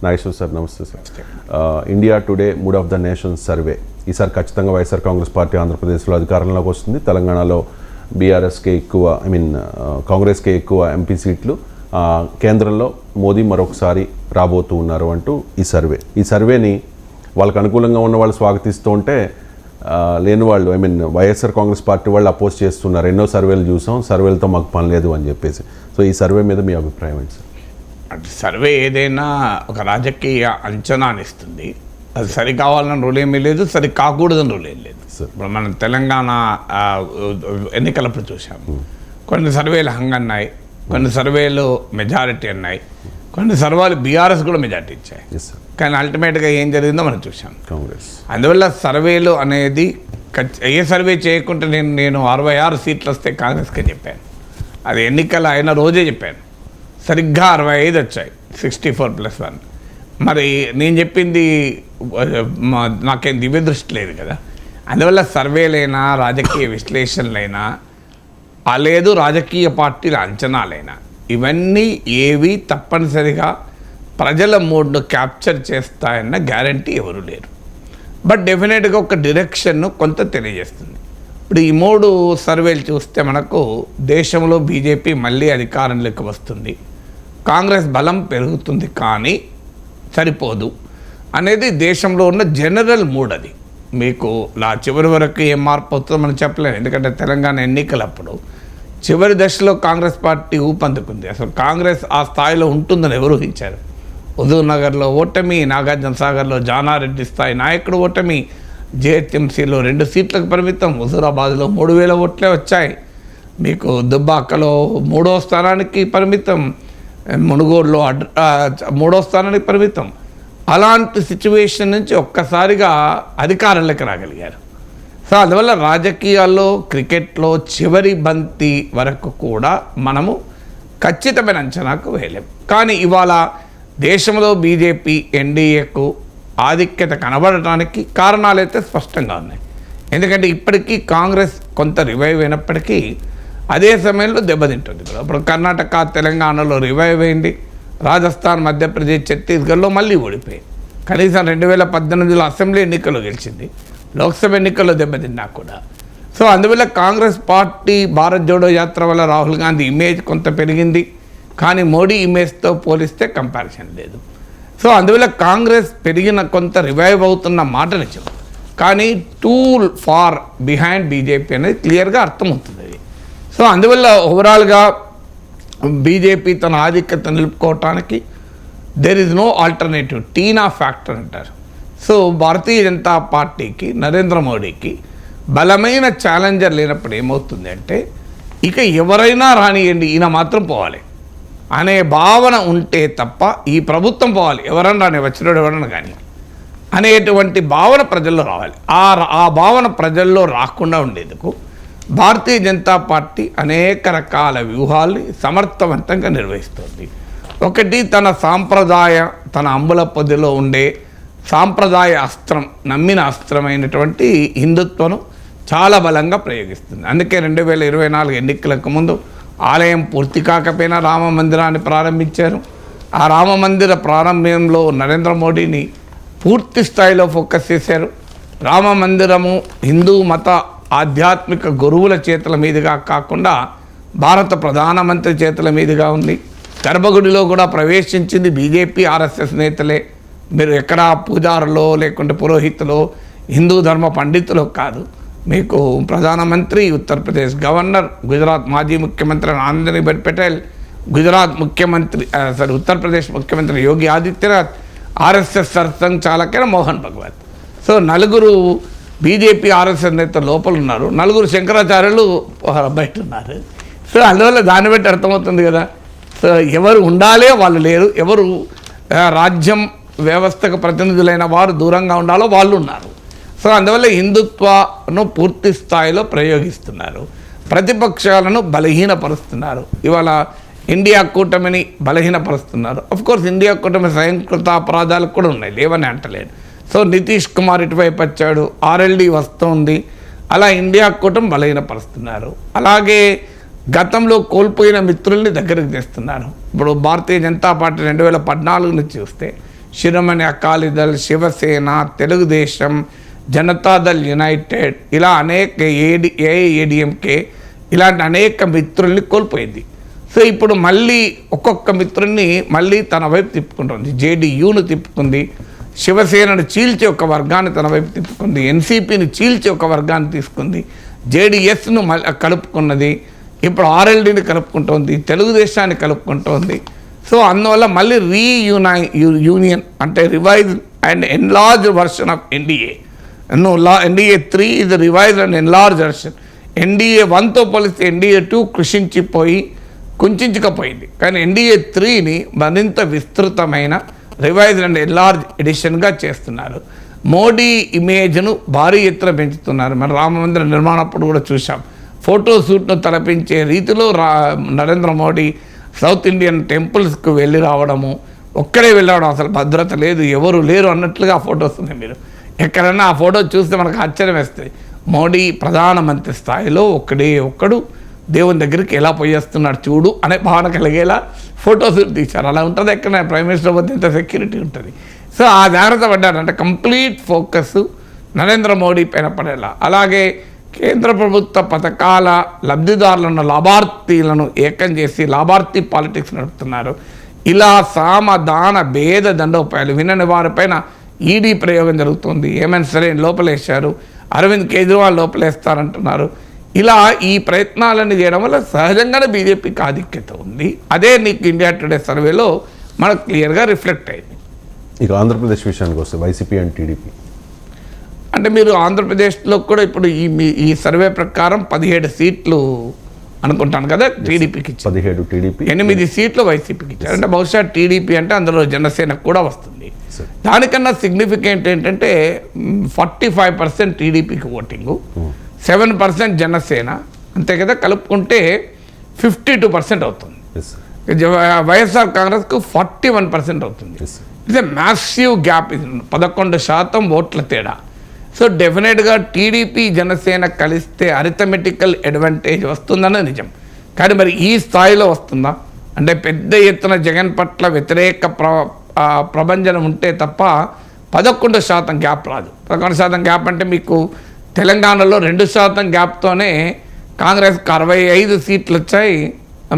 Nageshwar sir నమస్తే sir. India today mood of the nation survey ఈసారి ఖచ్చితంగా వైఎస్ఆర్ కాంగ్రెస్ పార్టీ ఆంధ్రప్రదేశ్లో అధికారంలోకి వస్తుంది. తెలంగాణలో బీఆర్ఎస్కే ఎక్కువ కాంగ్రెస్కే ఎక్కువ ఎంపీ సీట్లు, కేంద్రంలో మోదీ మరొకసారి రాబోతూ ఉన్నారు అంటూ ఈ సర్వేని వాళ్ళకు అనుకూలంగా ఉన్న వాళ్ళు స్వాగతిస్తూ ఉంటే లేని వాళ్ళు వైఎస్ఆర్ కాంగ్రెస్ పార్టీ వాళ్ళు అపోజ్ చేస్తున్నారు. ఎన్నో సర్వేలు చూసాం, సర్వేలతో మాకు పని లేదు అని చెప్పేసి. సో ఈ సర్వే మీద మీ అభిప్రాయం ఏంటి సార్? అంటే సర్వే ఏదైనా ఒక రాజకీయ అంచనాని ఇస్తుంది. అది సరి కావాలని రూల్ ఏమీ లేదు, సరి కాకూడదని రూల్ ఏం లేదు. ఇప్పుడు మనం తెలంగాణ ఎన్నికలప్పుడు చూసాము, కొన్ని సర్వేలు అన్నాయి, కొన్ని సర్వేలు మెజారిటీ అన్నాయి, కొన్ని సర్వేలు బీఆర్ఎస్ కూడా మెజారిటీ ఇచ్చాయి. కానీ అల్టిమేట్గా ఏం జరిగిందో మనం చూసాం, కాంగ్రెస్. అందువల్ల సర్వేలు అనేది ఏ సర్వే చేయకుంటే నేను 66 సీట్లు వస్తే కాంగ్రెస్కే చెప్పాను. అది ఎన్నికలు అయిన రోజే చెప్పాను. సరిగ్గా 65 వచ్చాయి, 64+1. మరి నేను చెప్పింది నాకేం దివ్య దృష్టి లేదు కదా. అందువల్ల సర్వేలైనా రాజకీయ విశ్లేషణలైనా లేదు రాజకీయ పార్టీల అంచనాలైనా ఇవన్నీ ఏవి తప్పనిసరిగా ప్రజల మూడ్ను క్యాప్చర్ చేస్తాయన్న గ్యారంటీ ఎవరు లేరు. బట్ డెఫినెట్గా ఒక డైరెక్షన్ను కొంత తెలియజేస్తుంది. ఇప్పుడు ఈ 3 సర్వేలు చూస్తే మనకు దేశంలో బీజేపీ మళ్ళీ అధికారంలోకి వస్తుంది, కాంగ్రెస్ బలం పెరుగుతుంది, కానీ సరిపోదు అనేది దేశంలో ఉన్న జనరల్ మూడ్. అది మీకు చివరి వరకు ఏం మార్పు అవుతుందో మనం చెప్పలేము. ఎందుకంటే తెలంగాణ ఎన్నికలప్పుడు చివరి దశలో కాంగ్రెస్ పార్టీ ఊపందుకుంది. అసలు కాంగ్రెస్ ఆ స్థాయిలో ఉంటుందని ఎవరు ఊహించారు? హుజూర్నగర్లో ఓటమి, నాగార్జున సాగర్లో జానారెడ్డి స్థాయి నాయకుడు ఓటమి, జేహెచ్ఎంసీలో 2 సీట్లకు పరిమితం, హుజూరాబాద్లో 3000 ఓట్లే వచ్చాయి, మీకు దుబ్బాకలో 3వ స్థానానికి పరిమితం, మునుగోడులో 3వ స్థానానికి పరిమితం. అలాంటి సిచ్యువేషన్ నుంచి ఒక్కసారిగా అధికారంలోకి రాగలిగారు. సో అందువల్ల రాజకీయాల్లో, క్రికెట్లో చివరి బంతి వరకు కూడా మనము ఖచ్చితమైన అంచనాకు వేయలేం. కానీ ఇవాళ దేశంలో బీజేపీ ఎన్డీఏకు ఆధిక్యత కనబడటానికి కారణాలైతే స్పష్టంగా ఉన్నాయి. ఎందుకంటే ఇప్పటికీ కాంగ్రెస్ కొంత రివైవ్ అయినప్పటికీ అదే సమయంలో దెబ్బతింటుంది. ఇప్పుడు కర్ణాటక, తెలంగాణలో రివైవ్ అయింది, రాజస్థాన్, మధ్యప్రదేశ్, ఛత్తీస్గఢ్లో మళ్ళీ ఓడిపోయింది. కనీసం 2018లో అసెంబ్లీ ఎన్నికల్లో గెలిచింది, లోక్సభ ఎన్నికల్లో దెబ్బతిన్నా కూడా. సో అందువల్ల కాంగ్రెస్ పార్టీ భారత్ జోడో యాత్ర వల్ల రాహుల్ గాంధీ ఇమేజ్ కొంత పెరిగింది, కానీ మోడీ ఇమేజ్తో పోలిస్తే కంపారిజన్ లేదు. సో అందువల్ల కాంగ్రెస్ పెరిగిన కొంత రివైవ్ అవుతున్న మాట నిజం, కానీ టూ ఫార్ బిహైండ్ బీజేపీ అనేది క్లియర్గా అర్థమవుతుంది. సో అందువల్ల ఓవరాల్గా బీజేపీ తన ఆధిక్యత నిలుపుకోవటానికి there is no alternative, TINA factor అంటారు. సో భారతీయ జనతా పార్టీకి, నరేంద్ర మోడీకి బలమైన ఛాలెంజర్ లేనప్పుడు ఏమవుతుంది అంటే ఇక ఎవరైనా రానియండి ఈయన మాత్రం పోవాలి అనే భావన ఉంటే తప్ప ఈ ప్రభుత్వం పోవాలి, ఎవరన్నా రాని, వచ్చినోడు ఎవరన్నా కానీ అనేటువంటి భావన ప్రజల్లో రావాలి. ఆ భావన ప్రజల్లో రాకుండా ఉండేందుకు భారతీయ జనతా పార్టీ అనేక రకాల వ్యూహాల్ని సమర్థవంతంగా నిర్వహిస్తుంది. ఒకటి, తన అంబుల పొదిలో ఉండే సాంప్రదాయ అస్త్రం, నమ్మిన అస్త్రమైనటువంటి హిందుత్వను చాలా బలంగా ప్రయోగిస్తుంది. అందుకే 2024 ఎన్నికలకు ముందు ఆలయం పూర్తి కాకపోయినా రామ మందిరాన్ని ప్రారంభించారు. ఆ రామ మందిర ప్రారంభంలో నరేంద్ర మోడీని పూర్తి స్థాయిలో ఫోకస్ చేశారు. రామ మందిరము హిందూ మత ఆధ్యాత్మిక గురువుల చేతుల మీదుగా కాకుండా భారత ప్రధానమంత్రి చేతుల మీదుగా ఉంది. గర్భగుడిలో కూడా ప్రవేశించింది బీజేపీ, ఆర్ఎస్ఎస్ నేతలే. మీరు ఎక్కడా పూజారులో లేకుంటే పురోహితులో, హిందూ ధర్మ పండితులు కాదు. మీకు ప్రధానమంత్రి, ఉత్తరప్రదేశ్ గవర్నర్, గుజరాత్ మాజీ ముఖ్యమంత్రి ఆనందీబెన్ పటేల్, ఉత్తరప్రదేశ్ ముఖ్యమంత్రి Yogi Adityanath, RSS Sarsangh చాలకైన Mohan Bhagwat. So 4 BJP RSS నేతలు లోపల ఉన్నారు, 4 శంకరాచార్యులు బయట ఉన్నారు. సో అందువల్ల దాన్ని బట్టి అర్థమవుతుంది కదా. సో ఎవరు ఉండాలో వాళ్ళు లేరు, ఎవరు రాజ్యం వ్యవస్థకు ప్రతినిధులైన వారు దూరంగా ఉండాలో వాళ్ళు ఉన్నారు. సో అందువల్ల హిందుత్వను పూర్తి స్థాయిలో ప్రయోగిస్తున్నారు, ప్రతిపక్షాలను బలహీనపరుస్తున్నారు. ఇవాళ ఇండియా కూటమిని బలహీనపరుస్తున్నారు. అఫ్కోర్స్ ఇండియా కూటమి సంస్కృత అపరాధాలు కూడా ఉన్నాయి, లేవని అంటలేదు. సో నితీష్ కుమార్ ఇటువైపు వచ్చాడు, ఆర్ఎల్డీ వస్తుంది, అలా ఇండియా కూటమి బలహీనపరుస్తున్నారు. అలాగే గతంలో కోల్పోయిన మిత్రుల్ని దగ్గరికి తెస్తున్నారు. ఇప్పుడు భారతీయ జనతా పార్టీ 2014 నుంచి చూస్తే శిరోమణి అకాలీదళ్, శివసేన, తెలుగుదేశం, జనతాదళ్ యునైటెడ్, ఇలా అనేక ఏఐఏడిఎంకే ఇలాంటి అనేక మిత్రుల్ని కోల్పోయింది. సో ఇప్పుడు మళ్ళీ ఒక్కొక్క మిత్రుల్ని మళ్ళీ తన వైపు తిప్పుకుంటుంది. జేడీయూను తిప్పుకుంది, శివసేనను చీల్చి ఒక వర్గాన్ని తన వైపు తిప్పుకుంది, ఎన్సీపీని చీల్చి ఒక వర్గాన్ని తీసుకుంది, జేడీఎస్ను కలుపుకున్నది, ఇప్పుడు ఆర్ఎల్డీని కలుపుకుంటోంది, తెలుగుదేశాన్ని కలుపుకుంటోంది. సో అందువల్ల మళ్ళీ యూనియన్ అంటే revise and enlarge version of NDA. NDA 3 ఇది revise and enlarge version. NDA 1తో పోలిస్తే ఎన్డీఏ 2 కుంచుకపోయింది, కానీ ఎన్డీఏ 3ని మరింత విస్తృతమైన రివైజ్ అండ్ ఎన్లార్జ్ ఎడిషన్గా చేస్తున్నారు. మోడీ ఇమేజ్ను భారీ ఎత్తున పెంచుతున్నారు. మన రామ మందిర నిర్మాణప్పుడు కూడా చూసాం. ఫోటో షూట్ను తలపించే రీతిలో నరేంద్ర మోడీ సౌత్ ఇండియన్ టెంపుల్స్కు వెళ్ళి రావడము, ఒక్కడే వెళ్ళడం, అసలు భద్రత లేదు, ఎవరు లేరు అన్నట్లుగా ఫొటోస్ ఉన్నాయి. మీరు ఎక్కడన్నా ఆ ఫోటో చూస్తే మనకు ఆశ్చర్యం వేస్తుంది. మోడీ ప్రధానమంత్రి స్థాయిలో ఒక్కడు దేవుని దగ్గరికి ఎలా పోయేస్తున్నాడు చూడు అనే భావన కలిగేలా ఫొటోస్ తీశారు. అలా ఉంటుంది ఎక్కడ ప్రైమ్ మినిస్టర్ వద్ద ఇంత సెక్యూరిటీ ఉంటుంది. సో ఆ జాగ్రత్త పడ్డారు. అంటే కంప్లీట్ ఫోకస్ నరేంద్ర మోడీ పైన పడేలా. అలాగే కేంద్ర ప్రభుత్వ పథకాల లబ్ధిదారులను, లాభార్థీలను ఏకం చేసి లాభార్థీ పాలిటిక్స్ నడుపుతున్నారు. ఇలా సామ దాన భేద దండోపాయాలు వినని వారిపైన ఈడీ ప్రయోగం జరుగుతుంది. ఏమైనా సరే లోపలేశారు, అరవింద్ కేజ్రీవాల్ లోపలేస్తారంటున్నారు. ఇలా ఈ ప్రయత్నాలన్నీ చేయడం వల్ల సహజంగానే బీజేపీకి ఆధిక్యత ఉంది. అదే నీకు ఇండియా టుడే సర్వేలో మనకు క్లియర్గా రిఫ్లెక్ట్ అయింది. ఇక ఆంధ్రప్రదేశ్ విషయానికి వస్తే వైసీపీ అండ్ టీడీపీ అంటే మీరు ఆంధ్రప్రదేశ్లో కూడా ఇప్పుడు ఈ సర్వే ప్రకారం 17 సీట్లు అనుకుంటాను కదా టీడీపీకి ఇచ్చారు. 17 టీడీపీ, 8 సీట్లు వైసీపీకి ఇచ్చారు. అంటే బహుశా టీడీపీ అంటే అందులో జనసేనకు కూడా వస్తుంది. దానికన్నా సిగ్నిఫికెంట్ ఏంటంటే 45% టీడీపీకి ఓటింగు, 7% జనసేన, అంతే కదా, కలుపుకుంటే 52% అవుతుంది. వైఎస్ఆర్ కాంగ్రెస్కు 41% అవుతుంది. It's a massive gap. ఇది 11% ఓట్ల తేడా. సో డెఫినెట్గా టీడీపీ జనసేన కలిస్తే అరిథమెటికల్ అడ్వాంటేజ్ వస్తుందనే నిజం. కానీ మరి ఈ స్థాయిలో వస్తుందా అంటే పెద్ద ఎత్తున జగన్ పట్ల వ్యతిరేక ప్రభంజనం ఉంటే తప్ప 11% గ్యాప్ రాదు. 11% గ్యాప్ అంటే మీకు తెలంగాణలో 2% గ్యాప్తోనే కాంగ్రెస్కి 65 సీట్లు వచ్చాయి.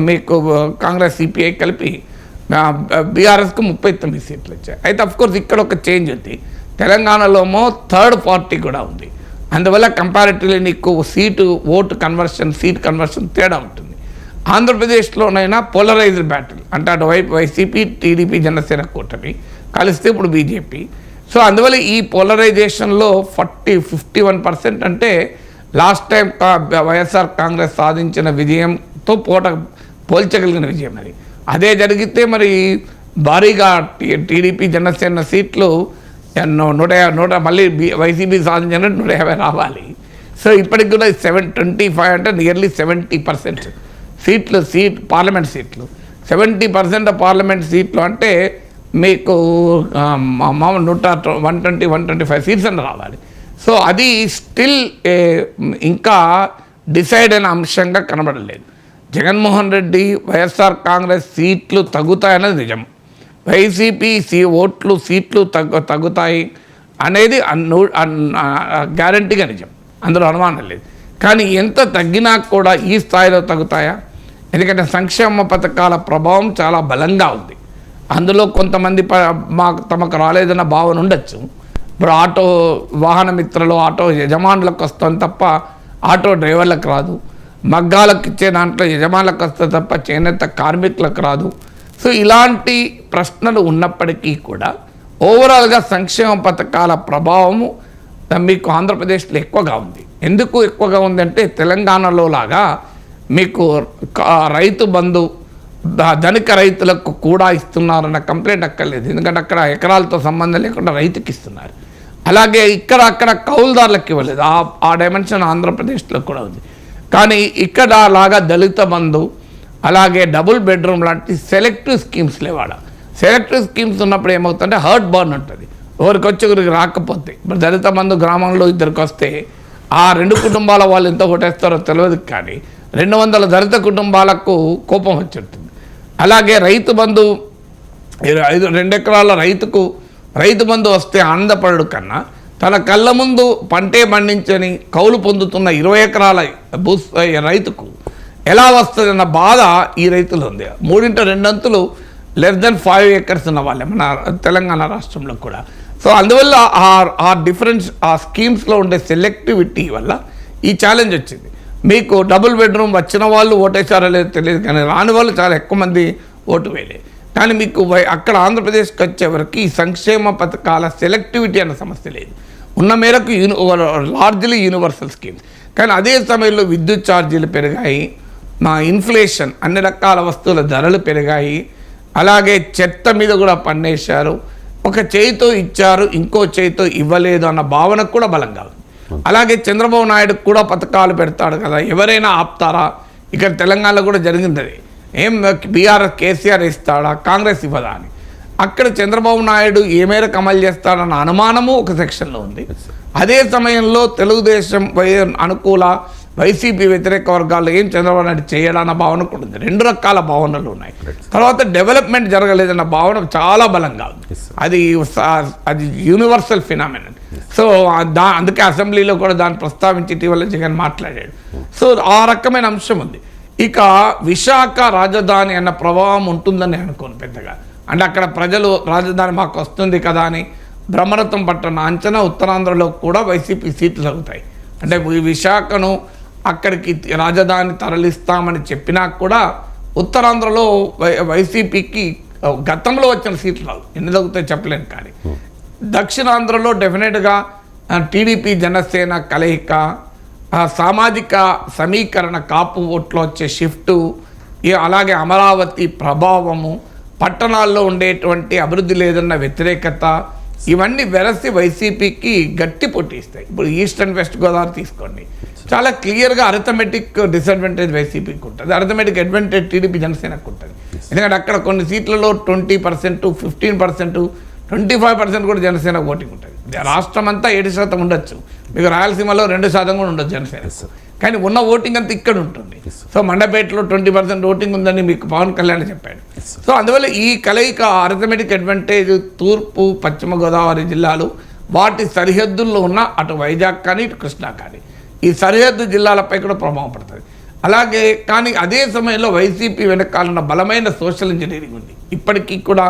మీకు కాంగ్రెస్ సిపిఐ కలిపి బీఆర్ఎస్కు 39 సీట్లు వచ్చాయి. అయితే అఫ్కోర్స్ ఇక్కడ ఒక చేంజ్ ఉంది. తెలంగాణలో థర్డ్ పార్టీ కూడా ఉంది. అందువల్ల కంపారిటివ్లీ నీకు సీట్ కన్వర్షన్ తేడా ఉంటుంది. ఆంధ్రప్రదేశ్లోనైనా పోలరైజ్డ్ బ్యాటిల్ అంటే అటువైపు వైసీపీ, టీడీపీ, జనసేన కూటమి కలిస్తే ఇప్పుడు బీజేపీ. సో అందువల్ల ఈ పోలరైజేషన్లో 51% అంటే లాస్ట్ టైం వైఎస్ఆర్ కాంగ్రెస్ సాధించిన విజయంతో పోల్చగలిగిన విజయం అది. అదే జరిగితే మరి భారీగా టీడీపీ, జనసేన సీట్లు 100 మళ్ళీ వైసీపీ సాధించిన 150 రావాలి. సో ఇప్పటికి కూడా 725 అంటే నియర్లీ 70% సీట్లు పార్లమెంట్ సీట్లు, 70% పార్లమెంట్ సీట్లు అంటే మీకు 125 సీట్స్ అని రావాలి. సో అది స్టిల్ ఇంకా డిసైడ్ అయిన అంశంగా కనబడలేదు. జగన్మోహన్ రెడ్డి, వైఎస్ఆర్ కాంగ్రెస్ సీట్లు తగ్గుతాయన్నది నిజం. వైసీపీ సీట్లు తగ్గుతాయి అనేది గ్యారంటీగా నిజం, అందులో అనుమానం లేదు. కానీ ఎంత తగ్గినా కూడా ఈ స్థాయిలో తగ్గుతాయా? ఎందుకంటే సంక్షేమ పథకాల ప్రభావం చాలా బలంగా ఉంది. అందులో కొంతమంది తమకు రాలేదన్న భావన ఉండొచ్చు. ఇప్పుడు ఆటో వాహన మిత్రులు, ఆటో యజమానులకు వస్తుంది తప్ప ఆటో డ్రైవర్లకు రాదు. మగ్గాలకు ఇచ్చే దాంట్లో యజమానులకు వస్తుంది తప్ప చేనేత కార్మికులకు రాదు. సో ఇలాంటి ప్రశ్నలు ఉన్నప్పటికీ కూడా ఓవరాల్గా సంక్షేమ పథకాల ప్రభావము మీకు ఆంధ్రప్రదేశ్లో ఎక్కువగా ఉంది. ఎందుకు ఎక్కువగా ఉందంటే తెలంగాణలో లాగా మీకు రైతు బంధు ధనిక రైతులకు కూడా ఇస్తున్నారన్న కంప్లైంట్ అక్కర్లేదు. ఎందుకంటే అక్కడ ఎకరాలతో సంబంధం లేకుండా రైతుకి ఇస్తున్నారు. అలాగే అక్కడ కౌలుదారులకు ఇవ్వలేదు. ఆ డైమెన్షన్ ఆంధ్రప్రదేశ్లో కూడా ఉంది. కానీ ఇక్కడ లాగా దళిత బంధు, అలాగే డబుల్ బెడ్రూమ్ లాంటి సెలెక్టివ్ స్కీమ్స్ లేవాడ. సెలెక్టివ్ స్కీమ్స్ ఉన్నప్పుడు ఏమవుతుందంటే హర్ట్ బర్న్ ఉంటుంది. ఒకరికి రాకపోతే ఇప్పుడు దళిత బంధు గ్రామంలో 2 వస్తే ఆ 2 కుటుంబాల వాళ్ళు ఎంత కొట్టేస్తారో తెలియదు. కానీ 200 దళిత కుటుంబాలకు కోపం వచ్చి ఉంటుంది. అలాగే రైతు బంధు 2 ఎకరాల రైతు బంధు వస్తే ఆనందపడు కన్నా తన కళ్ళ ముందు పంటే పండించని కౌలు పొందుతున్న 20 ఎకరాల రైతుకు ఎలా వస్తుందన్న బాధ ఈ రైతులు ఉంది. 3x2 లెస్ దెన్ 5 acres ఉన్న వాళ్ళే మన తెలంగాణ రాష్ట్రంలో కూడా. సో అందువల్ల ఆ డిఫరెన్స్ ఆ స్కీమ్స్లో ఉండే సెలెక్టివిటీ వల్ల ఈ ఛాలెంజ్ వచ్చింది. మీకు డబుల్ బెడ్రూమ్ వచ్చిన వాళ్ళు ఓటేసారో లేదో తెలియదు, కానీ రాని వాళ్ళు చాలా ఎక్కువ మంది ఓటు వేయలేదు. కానీ మీకు అక్కడ ఆంధ్రప్రదేశ్కి వచ్చేవరకు ఈ సంక్షేమ పథకాల సెలెక్టివిటీ అన్న సమస్య లేదు. ఉన్న మేరకు లార్జ్లీ యూనివర్సల్ స్కీమ్స్. కానీ అదే సమయంలో విద్యుత్ ఛార్జీలు పెరిగాయి, ఇన్ఫ్లేషన్, అన్ని రకాల వస్తువుల ధరలు పెరిగాయి, అలాగే చెత్త మీద కూడా పన్నేశారు. ఒక చేయితో ఇచ్చారు, ఇంకో చేయితో ఇవ్వలేదు అన్న భావన కూడా బలంగా ఉంది. అలాగే చంద్రబాబు నాయుడు కూడా పథకాలు పెడతాడు కదా, ఎవరైనా ఆపుతారా? ఇక్కడ తెలంగాణలో కూడా జరిగింది. ఏం బీఆర్ఎస్ కేసీఆర్ ఇస్తాడా, కాంగ్రెస్ ఇవ్వదా అని. అక్కడ చంద్రబాబు నాయుడు ఏ మేరకు అమలు చేస్తాడన్న అనుమానము ఒక సెక్షన్లో ఉంది. అదే సమయంలో తెలుగుదేశం అనుకూల వైసీపీ వ్యతిరేక వర్గాల్లో ఏం చంద్రబాబు నాయుడు చేయడన్న భావన కూడా ఉంది. 2 రకాల భావనలు ఉన్నాయి. తర్వాత డెవలప్మెంట్ జరగలేదన్న భావన చాలా బలంగా ఉంది. అది యూనివర్సల్ ఫినామినన్. సో అందుకే అసెంబ్లీలో కూడా దాన్ని ప్రస్తావించి ఇటీవల జగన్ మాట్లాడాడు. సో ఆ రకమైన అంశం ఉంది. ఇక విశాఖ రాజధాని అన్న ప్రభావం ఉంటుందని అనుకోను పెద్దగా. అంటే అక్కడ ప్రజలు రాజధాని మాకు వస్తుంది కదా అని బ్రహ్మరథం పట్టణ అంచనా ఉత్తరాంధ్రలో కూడా వైసీపీ సీట్లు తగ్గుతాయి. అంటే ఈ విశాఖను అక్కడికి రాజధాని తరలిస్తామని చెప్పినా కూడా ఉత్తరాంధ్రలో వైసీపీకి గతంలో వచ్చిన సీట్లు రావు, ఎన్ని తగ్గుతాయో చెప్పలేను. కానీ దక్షిణాంధ్రలో డెఫినెట్గా టీడీపీ జనసేన కలయిక, సామాజిక సమీకరణ, కాపు ఓట్లో వచ్చే షిఫ్టు, అలాగే అమరావతి ప్రభావము, పట్టణాల్లో ఉండేటువంటి అభివృద్ధి లేదన్న వ్యతిరేకత, ఇవన్నీ వెరసి వైసీపీకి గట్టి పోటీ ఇస్తాయి. ఇప్పుడు ఈస్ట్ అండ్ వెస్ట్ గోదావరి తీసుకోండి, చాలా క్లియర్గా అరిథమెటిక్ డిసడ్వాంటేజ్ వైసీపీకి ఉంటుంది, అరిథమెటిక్ అడ్వాంటేజ్ టీడీపీ జనసేనకు ఉంటుంది. ఎందుకంటే అక్కడ కొన్ని సీట్లలో 20%, 15%, 25% కూడా జనసేన ఓటింగ్ ఉంటుంది. రాష్ట్రం అంతా 7% ఉండొచ్చు, మీకు రాయలసీమలో 2% కూడా ఉండొచ్చు జనసేన. కానీ ఉన్న ఓటింగ్ అంతా ఇక్కడ ఉంటుంది. సో మండపేటలో 20% ఓటింగ్ ఉందని మీకు పవన్ కళ్యాణ్ చెప్పాడు. సో అందువల్ల ఈ కలయిక అరిథమెటిక్ అడ్వాంటేజ్ తూర్పు పశ్చిమ గోదావరి జిల్లాలు వాటి సరిహద్దుల్లో ఉన్న అటు వైజాగ్ కానీ ఇటు కృష్ణా కానీ ఈ సరిహద్దు జిల్లాలపై కూడా ప్రభావం పడుతుంది. అలాగే కానీ అదే సమయంలో వైసీపీ వెనకాలన్న బలమైన సోషల్ ఇంజనీరింగ్ ఉంది. ఇప్పటికీ కూడా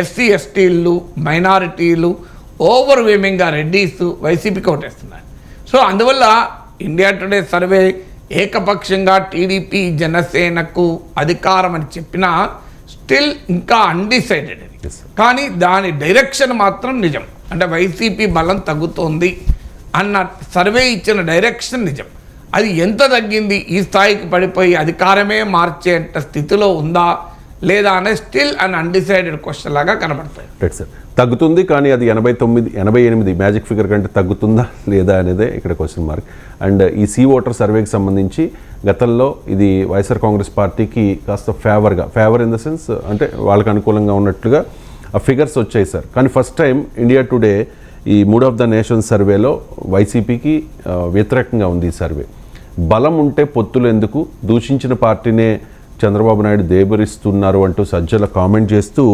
ఎస్సీ ఎస్టీలు, మైనారిటీలు, ఓవర్వేమింగ్గా రెడ్డీస్ వైసీపీకి ఓటేస్తున్నారు. సో అందువల్ల ఇండియా టుడే సర్వే ఏకపక్షంగా టీడీపీ జనసేనకు అధికారం అని చెప్పినా స్టిల్ ఇంకా అన్డిసైడెడ్. కానీ దాని డైరెక్షన్ మాత్రం నిజం. అంటే వైసీపీ బలం తగ్గుతోంది అన్న సర్వే ఇచ్చిన డైరెక్షన్ నిజం. అది ఎంత తగ్గింది, ఈ స్థాయికి పడిపోయి అధికారమే మార్చేంత స్థితిలో ఉందా లేదా అనేది స్టిల్ అన్ అన్డిసైడెడ్ క్వశ్చన్ లాగా కనబడతాయి. రైట్ సార్, తగ్గుతుంది కానీ అది 88 మ్యాజిక్ ఫిగర్ కంటే తగ్గుతుందా లేదా అనేదే ఇక్కడ క్వశ్చన్ మార్క్. అండ్ ఈ సీ ఓటర్ సర్వేకి సంబంధించి గతంలో ఇది వైఎస్ఆర్ కాంగ్రెస్ పార్టీకి కాస్త ఫేవర్ ఇన్ ద సెన్స్ అంటే వాళ్ళకి అనుకూలంగా ఉన్నట్లుగా ఆ ఫిగర్స్ వచ్చాయి సార్. కానీ ఫస్ట్ టైం ఇండియా టుడే ఈ మూడ్ ఆఫ్ ద నేషన్ సర్వేలో వైసీపీకి వ్యతిరేకంగా ఉంది ఈ సర్వే. బలం ఉంటే పొత్తులు ఎందుకు, దూషించిన పార్టీనే చంద్రబాబు నాయుడు దేబరిస్తున్నారు అంటూ సజ్జల కామెంట్ చేస్తూ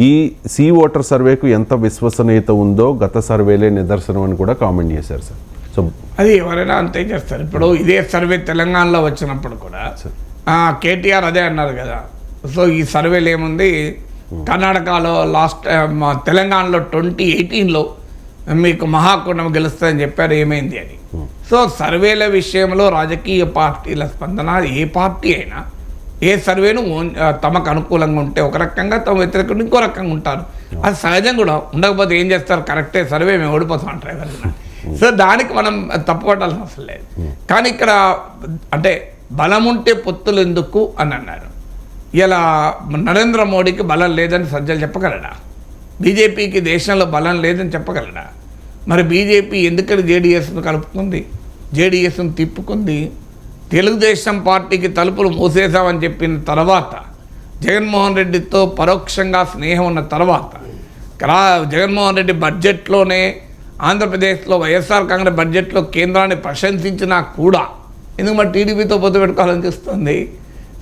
ఈ సీ ఓటర్ సర్వేకు ఎంత విశ్వసనీయత ఉందో గత సర్వేలే నిదర్శనం అని కూడా కామెంట్ చేశారు సార్. సో అది ఎవరైనా అంతే చేస్తారు. ఇప్పుడు ఇదే సర్వే తెలంగాణలో వచ్చినప్పుడు కూడా కేటీఆర్ అదే అన్నారు కదా. సో ఈ సర్వేలు ఏముంది, కర్ణాటకలో లాస్ట్ తెలంగాణలో 2018లో మీకు మహాకూటమి గెలుస్తుందని చెప్పారు, ఏమైంది అని. సో సర్వేల విషయంలో రాజకీయ పార్టీల స్పందన, ఏ పార్టీ అయినా ఏ సర్వేను తమకు అనుకూలంగా ఉంటే ఒక రకంగా, తమ వ్యతిరేకంగా ఇంకో రకంగా ఉంటారు. అది సహజం కూడా. ఉండకపోతే ఏం చేస్తారు, కరెక్టే సర్వే మేము ఓడిపోతాం అంటారు ఎవరైనా. సో దానికి మనం తప్పుపట్టాల్సిన అవసరం లేదు. కానీ ఇక్కడ అంటే బలం ఉంటే పొత్తులు ఎందుకు అని అన్నారు. ఇలా నరేంద్ర మోడీకి బలం లేదని సజ్జలు చెప్పగలడా? బీజేపీకి దేశంలో బలం లేదని చెప్పగలడా? మరి బీజేపీ ఎందుకని జేడీఎస్ను కలుపుకుంది, జేడీఎస్ను తిప్పుకుంది? తెలుగుదేశం పార్టీకి తలుపులు మూసేశామని చెప్పిన తర్వాత, జగన్మోహన్ రెడ్డితో పరోక్షంగా స్నేహం ఉన్న తర్వాత, జగన్మోహన్ రెడ్డి బడ్జెట్లోనే ఆంధ్రప్రదేశ్లో వైఎస్ఆర్ కాంగ్రెస్ బడ్జెట్లో కేంద్రాన్ని ప్రశంసించినా కూడా ఎందుకు మరి టీడీపీతో పొత్తు పెట్టుకోవాలని చూస్తుంది?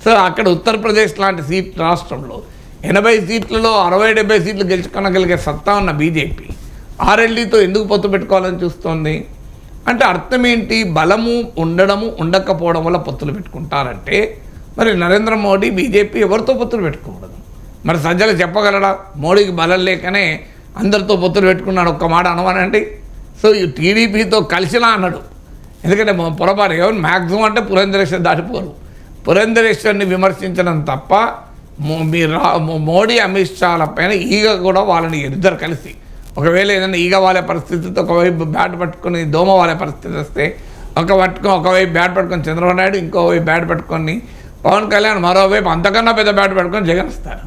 సో అక్కడ ఉత్తరప్రదేశ్ లాంటి రాష్ట్రంలో 80 సీట్లలో 60-70 సీట్లు గెలుచుకోగలిగే సత్తా ఉన్న బీజేపీ ఆర్ఎల్డీతో ఎందుకు పొత్తు పెట్టుకోవాలని చూస్తోంది అంటే అర్థం ఏంటి? బలము ఉండడము ఉండకపోవడం వల్ల పొత్తులు పెట్టుకుంటారంటే మరి నరేంద్ర మోడీ బీజేపీ ఎవరితో పొత్తులు పెట్టుకోకూడదు? మరి సజ్జలు చెప్పగలడా మోడీకి బలం లేకనే అందరితో పొత్తులు పెట్టుకున్నాడు ఒక్క మాట అనవానండి. సో ఈ టీడీపీతో కలిసినా అన్నాడు. ఎందుకంటే పొరపాటు ఎవరు మ్యాక్సిమం అంటే పురంధరేశ్వర్ దాటిపోరు. పురంధరేశ్వర్ని విమర్శించడం తప్ప మోడీ అమిత్ షాల పైన ఈగ కూడా వాళ్ళని ఇద్దరు కలిసి ఒకవేళ ఏదైనా ఈగ వాళ్ళే పరిస్థితితో ఒకవైపు బ్యాట్ పట్టుకొని దోమ వాళ్ళే పరిస్థితి వస్తే ఒకవైపు బ్యాట్ పట్టుకొని చంద్రబాబు నాయుడు, ఇంకోవైపు బ్యాట్ పట్టుకొని పవన్ కళ్యాణ్, మరోవైపు అంతకన్నా పెద్ద బ్యాట్ పట్టుకొని జగన్ వస్తారు.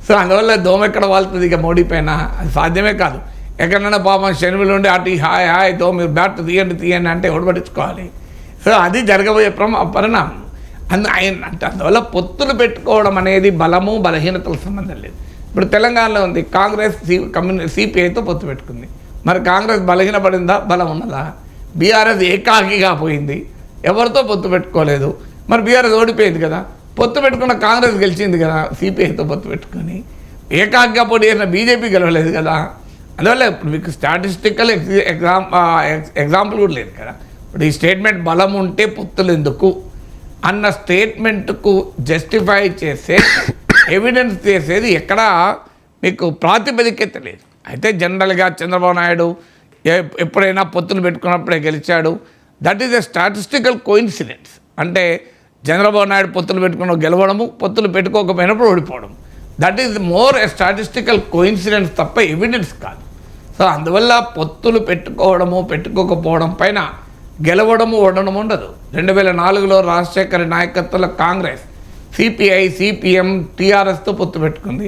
సో అందువల్ల దోమ ఎక్కడ వాళ్తుంది ఇక మోడీ పైన? అది సాధ్యమే కాదు. ఎక్కడైనా పాపం శనివులు ఉండి అటు హాయ్ దోమ మీరు బ్యాట్ తీయండి అంటే ఎవడు పట్టించుకోవాలి? సో అది జరగబోయే పరిణామం. అంటే అందువల్ల పొత్తులు పెట్టుకోవడం అనేది బలము బలహీనతలకు సంబంధం లేదు. ఇప్పుడు తెలంగాణలో ఉంది కాంగ్రెస్ సిపిఐతో పొత్తు పెట్టుకుంది. మరి కాంగ్రెస్ బలహీనపడిందా? బలం ఉన్నదా? బీఆర్ఎస్ ఏకాకిగా పోయింది, ఎవరితో పొత్తు పెట్టుకోలేదు. మరి బీఆర్ఎస్ ఓడిపోయింది కదా, పొత్తు పెట్టుకున్న కాంగ్రెస్ గెలిచింది కదా సిపిఐతో పొత్తు పెట్టుకొని. ఏకాకిగా పోటీ చేసిన బీజేపీ గెలవలేదు కదా. అందువల్ల ఇప్పుడు మీకు స్టాటిస్టికల్ ఎగ్జాంపుల్ కూడా లేదు కదా. ఇప్పుడు ఈ స్టేట్మెంట్ బలం ఉంటే పొత్తులు ఎందుకు అన్న స్టేట్మెంట్కు జస్టిఫై చేసే ఎవిడెన్స్ చేసేది ఎక్కడా మీకు ప్రాతిపదికత లేదు. అయితే జనరల్గా చంద్రబాబు నాయుడు ఎప్పుడైనా పొత్తులు పెట్టుకున్నప్పుడే గెలిచాడు. That is a statistical coincidence. అంటే చంద్రబాబు నాయుడు పొత్తులు పెట్టుకున్న గెలవడము, పొత్తులు పెట్టుకోకపోయినప్పుడు ఓడిపోవడం, that is more a statistical coincidence తప్ప ఎవిడెన్స్ కాదు. సో అందువల్ల పొత్తులు పెట్టుకోవడము పెట్టుకోకపోవడం పైన గెలవడము ఓడడం ఉండదు. 2004లో రాజశేఖర్ నాయకత్వంలో కాంగ్రెస్ సిపిఐ సిపిఎం టీఆర్ఎస్తో పొత్తు పెట్టుకుంది.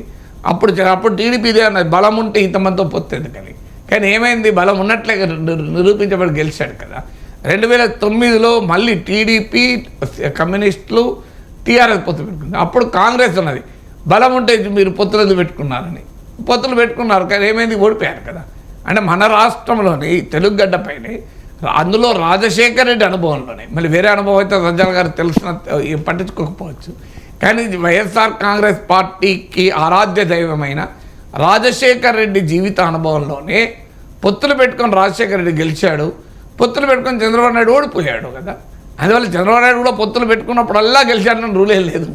అప్పుడు టీడీపీదే అన్నది బలం ఉంటే ఇంతమందితో పొత్తు ఎందుకని. కానీ ఏమైంది? బలం ఉన్నట్లే నిరూపించబడి గెలిచాడు కదా. 2009లో మళ్ళీ టీడీపీ కమ్యూనిస్టులు టీఆర్ఎస్ పొత్తు పెట్టుకుంది. అప్పుడు కాంగ్రెస్ ఉన్నది బలం ఉంటే మీరు పొత్తులు పెట్టుకున్నారని. పొత్తులు పెట్టుకున్నారు కానీ ఏమైంది? ఓడిపోయారు కదా. అంటే మన రాష్ట్రంలోని తెలుగు గడ్డపైనే అందులో రాజశేఖర్ రెడ్డి అనుభవంలోనే, మళ్ళీ వేరే అనుభవం అయితే సజ్జల గారు తెలిసిన పట్టించుకోకపోవచ్చు, కానీ వైఎస్ఆర్ కాంగ్రెస్ పార్టీకి ఆరాధ్య దైవమైన రాజశేఖర్ రెడ్డి జీవిత అనుభవంలోనే పొత్తులు పెట్టుకొని రాజశేఖర్ రెడ్డి గెలిచాడు, పొత్తులు పెట్టుకొని చంద్రబాబు నాయుడు ఓడిపోయాడు కదా. అందువల్ల చంద్రబాబు నాయుడు కూడా పొత్తులు పెట్టుకున్నప్పుడల్లా గెలిచాడని రూలే లేదు.